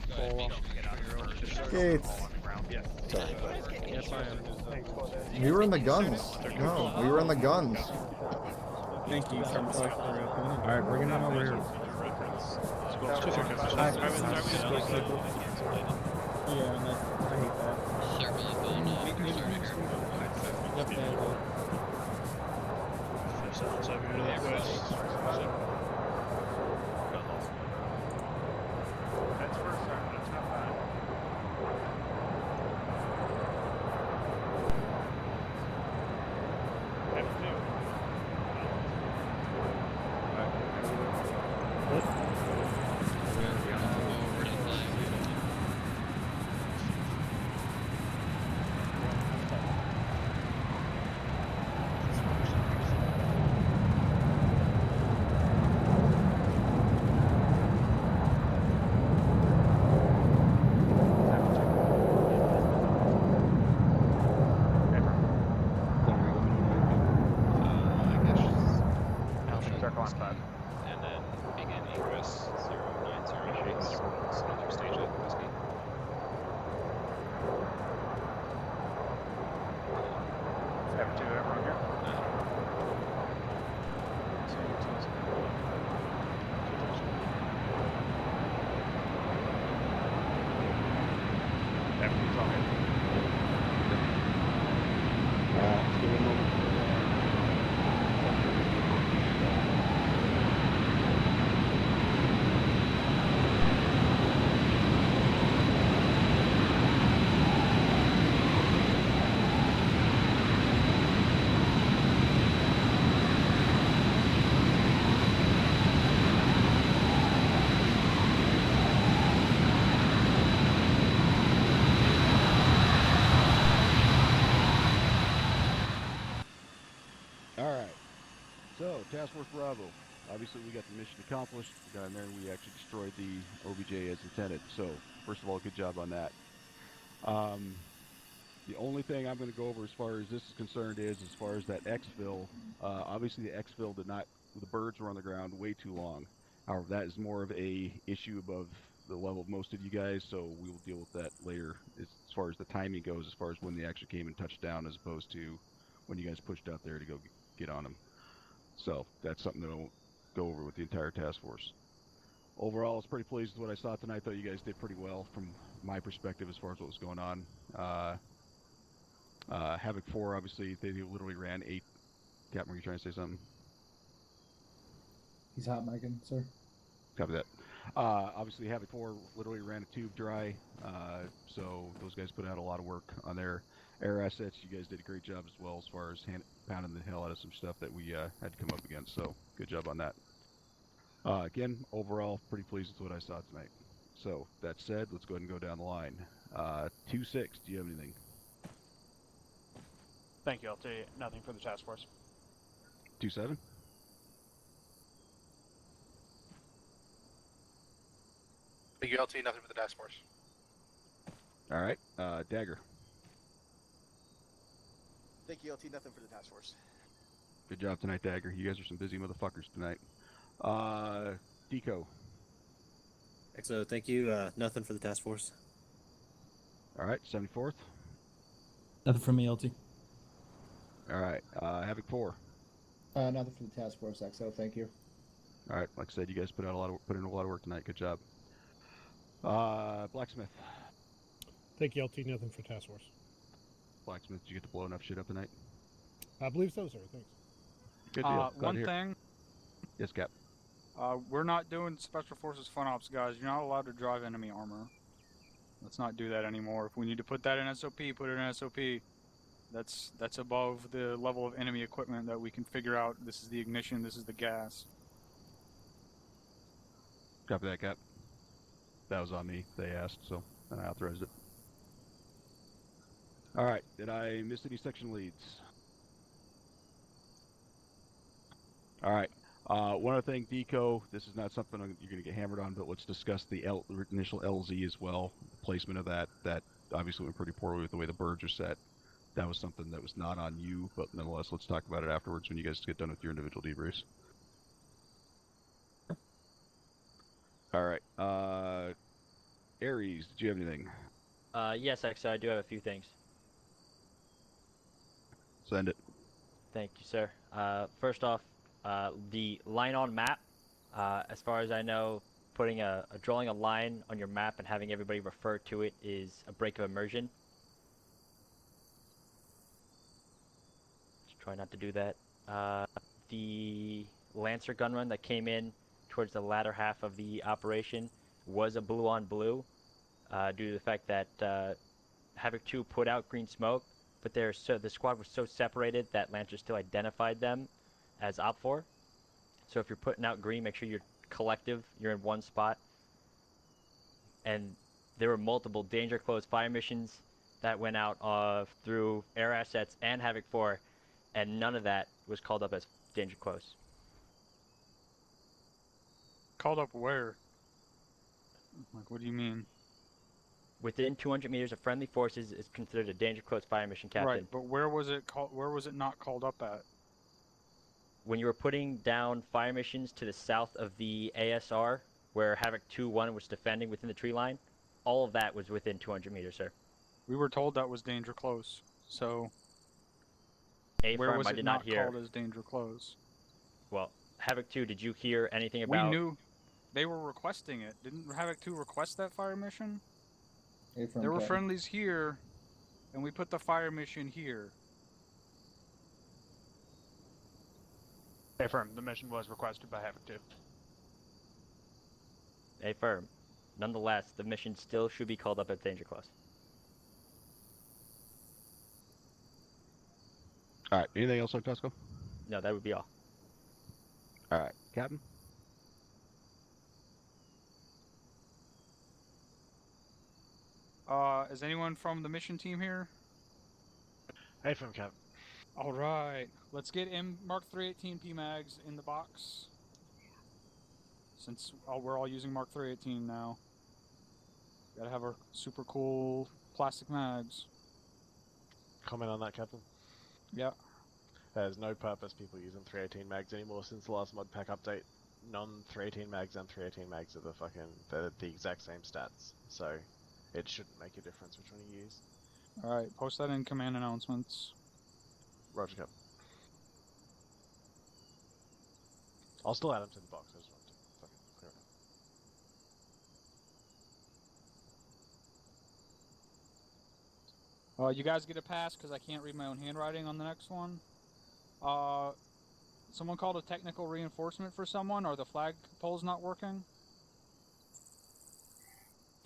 Gates. Sorry, Yes, I am. We were in the guns. No, we were in the guns. Thank you, Summer Soul, for coming in. Alright, bring it in over here. Yeah, and that's, I hate that. Circle of bone. Yep, that, Circle on 5. And then begin egress 0908. Another stage at Whiskey. Seven two, everyone here? Everything's all good. Let's give it a moment. Alright, so Task Force Bravo. Obviously we got the mission accomplished. We got in there and we actually destroyed the OBJ as intended. So, first of all, good job on that. The only thing I'm going to go over as far as this is concerned is as far as that exfil. Obviously the exfil did not, the birds were on the ground way too long. However, that is more of a issue above the level of most of you guys, so we will deal with that later as far as the timing goes, as far as when they actually came and touched down as opposed to when you guys pushed out there to go get on them. So that's something that I won't go over with the entire task force. Overall, I was pretty pleased with what I saw tonight. I thought you guys did pretty well from my perspective as far as what was going on. Havoc 4, obviously, they literally ran 8. Captain, were you trying to say something? he's hot micing, sir. Copy that. Obviously, Havoc 4 literally ran a tube dry, so those guys put out a lot of work on their air assets. You guys did a great job as well as far as pounding the hell out of some stuff that we had to come up against, so good job on that. Again, overall, pretty pleased with what I saw tonight. So, that said, let's go ahead and go down the line. 2-6, do you have anything? Thank you, I'll tell you nothing for the task force. 2-7? Thank you, LT. Nothing for the task force. Alright, Dagger. Thank you, LT. Nothing for the task force. Good job tonight, Dagger. You guys are some busy motherfuckers tonight. Deco. XO, thank you. Nothing for the task force. Alright, 74th. Nothing from me, LT. Alright, Havoc 4. Nothing for the task force, XO. Thank you. Alright, like I said, you guys put in a lot of work tonight. Good job. Blacksmith. Thank you, LT. Nothing for task force. Blacksmith, did you get to blow enough shit up tonight? I believe so, sir. Thanks. Good deal. Glad to One hear. thing. Yes, Cap. We're not doing Special Forces Fun Ops, guys. You're not allowed to drive enemy armor. Let's not do that anymore. If we need to put that in SOP, put it in SOP. That's above the level of enemy equipment that we can figure out. This is the ignition, this is the gas. Copy that, Cap. That was on me. They asked, so I authorized it. Alright, did I miss any section leads? Alright, one other thing, Deco, this is not something you're going to get hammered on, but let's discuss the initial LZ as well. The placement of that obviously went pretty poorly with the way the birds are set. That was something that was not on you, but nonetheless, let's talk about it afterwards when you guys get done with your individual debriefs. Alright, Aries, did you have anything? Yes, actually, I do have a few things. Send it. Thank you, sir. First off, the line on map, as far as I know, drawing a line on your map and having everybody refer to it is a break of immersion. Just try not to do that. The Lancer gun run that came in towards the latter half of the operation was a blue on blue, due to the fact that Havoc 2 put out green smoke, but the squad was so separated that Lancer still identified them as Op 4. So if you're putting out green, make sure you're collective, you're in one spot. And there were multiple danger close fire missions that went out through air assets and Havoc 4, and none of that was called up as danger close. Called up where? Like, what do you mean? Within 200 meters of friendly forces is considered a danger close fire mission, Captain. Right, but where was it not called up at? When you were putting down fire missions to the south of the ASR, where Havoc 2-1 was defending within the tree line, all of that was within 200 meters, sir. We were told that was danger close, so where was it I did not hear. called as danger close? Well, Havoc 2, did you hear anything about... We knew they were requesting it. Didn't Havoc 2 request that fire mission? There were friendlies here, and we put the fire mission here. Affirm, the mission was requested by Havoc 2. Affirm. Nonetheless, the mission still should be called up as danger close. Alright, anything else on Costco? No, that would be all. Alright, Captain? Is anyone from the mission team here? Affirm, Cap. All right, let's get Mark 318 PMags in the box. Since we're all using Mark 318 now. Gotta have our super cool plastic mags. Comment on that, Captain? Yeah. There's no purpose people using 318 mags anymore since the last mod pack update. Non-318 mags and 318 mags are they're the exact same stats, so it shouldn't make a difference which one you use. Alright, post that in command announcements. Roger, Cap. I'll still add them to the box, I just wanted to fucking clear it up. You guys get a pass because I can't read my own handwriting on the next one. Someone called a technical reinforcement for someone. Are the flag poles not working?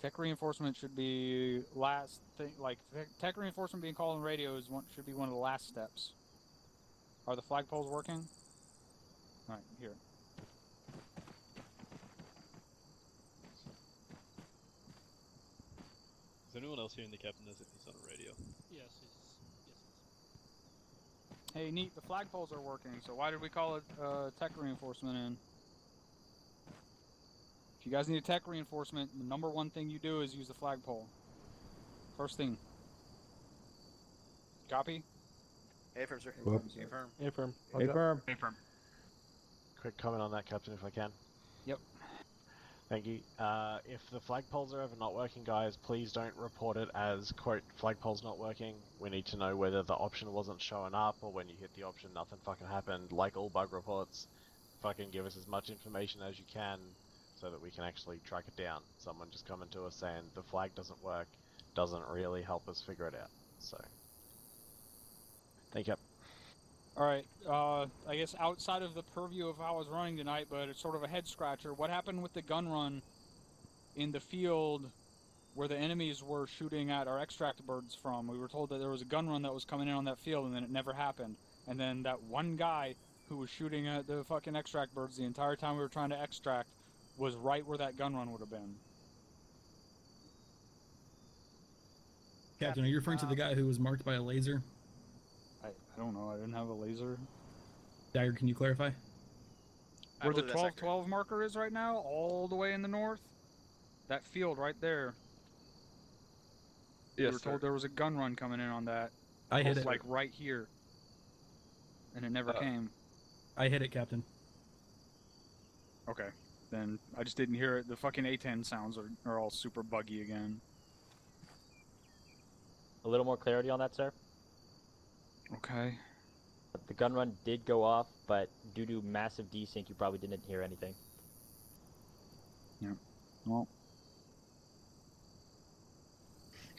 Tech reinforcement should be last thing. Like tech reinforcement being called on radio should be one of the last steps. Are the flag poles working? All right, here. Is anyone else here in the captain knows if he's on a radio? Yes, Hey, neat. The flagpoles are working. So why did we call it tech reinforcement in? If you guys need a tech reinforcement, the number one thing you do is use the flagpole. First thing. Copy? Affirm, sir. Affirm. Affirm. Affirm. Affirm. Quick comment on that, Captain, if I can. Yep. Thank you. If the flagpoles are ever not working, guys, please don't report it as, quote, flagpoles not working. We need to know whether the option wasn't showing up or when you hit the option nothing fucking happened. Like all bug reports, fucking give us as much information as you can so that we can actually track it down. Someone just coming to us saying the flag doesn't work doesn't really help us figure it out. So, thank you. Alright, I guess outside of the purview of how I was running tonight, but it's sort of a head scratcher. What happened with the gun run in the field where the enemies were shooting at our extract birds from? We were told that there was a gun run that was coming in on that field and then it never happened. And then that one guy who was shooting at the fucking extract birds the entire time we were trying to extract was right where that gun run would have been. Captain, are you referring to the guy who was marked by a laser? I don't know, I didn't have a laser. Dagger, can you clarify? Where the 1212 marker is right now, all the way in the north? That field right there. Yes, we were told there was a gun run coming in on that. I hit it. Like right here. And it never came. I hit it, Captain. Okay. then. I just didn't hear it. The fucking A10 sounds are all super buggy again. A little more clarity on that, sir. Okay. The gun run did go off, but due to massive desync, you probably didn't hear anything. Yeah. Well,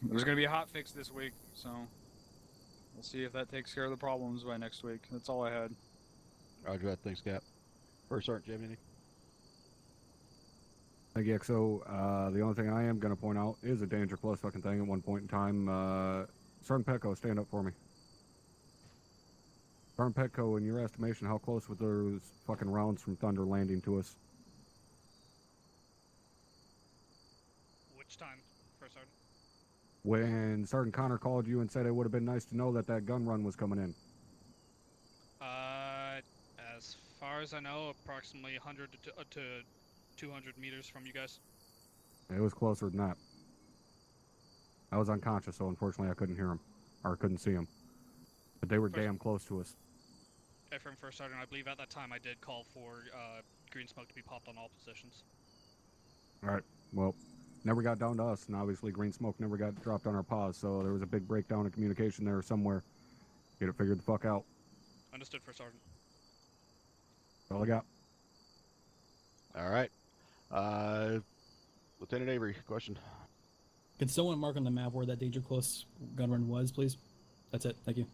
there's gonna be a hot fix this week, so we'll see if that takes care of the problems by next week. That's all I had. Roger that. Thanks, Cap. First Sergeant, do you have anything? Thank you, XO. The only thing I am going to point out is a danger close fucking thing at one point in time. Sergeant Petco, stand up for me. Sergeant Petco, in your estimation, how close were those fucking rounds from Thunder landing to us? Which time, First Sergeant? When Sergeant Connor called you and said it would have been nice to know that that gun run was coming in. As far as I know, approximately 100 to 200 meters from you guys. It was closer than that. I was unconscious, so unfortunately I couldn't hear him, or couldn't see him. But they were damn close to us. From First Sergeant, I believe at that time I did call for green smoke to be popped on all positions. Alright, well, never got down to us, and obviously green smoke never got dropped on our paws, so there was a big breakdown in communication there somewhere. Get it figured the fuck out. Understood, First Sergeant. That's all I got. All right. Lieutenant Avery, question. Could someone mark on the map where that danger close gun run was, please? That's it. Thank you.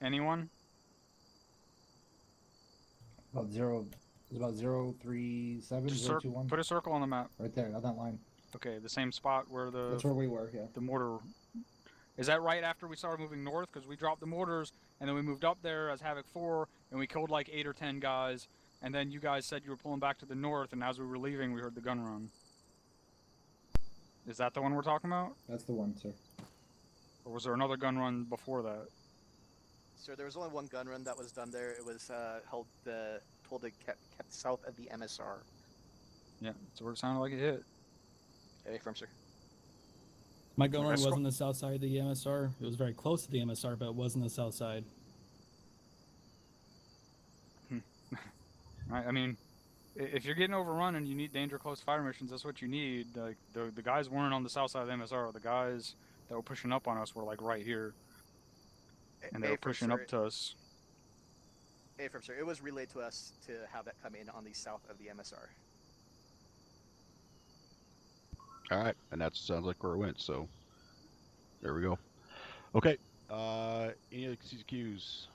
Anyone? About zero. It's about 037, Just 021. put a circle on the map. Right there, on that line. Okay, the same spot where the... That's where we were, yeah. The mortar... Is that right after we started moving north? Because we dropped the mortars, and then we moved up there as Havoc 4, and we killed like 8 or 10 guys, and then you guys said you were pulling back to the north, and as we were leaving, we heard the gun run. Is that the one we're talking about? That's the one, sir. Or was there another gun run before that? Sir, there was only one gun run that was done there. It was told to kept south of the MSR. Yeah, that's where it sounded like it hit. Okay, from sir. My gun run was on the south side of the MSR. It was very close to the MSR, but it was on the south side. Right, I mean, if you're getting overrun and you need danger close fire missions, that's what you need. Like the guys weren't on the south side of the MSR. The guys that were pushing up on us were like right here, and they were pushing up to us. Hey, from sir, it was relayed to us to have that come in on the south of the MSR. All right, and that sounds like where it went, so there we go. Okay, any other CQs?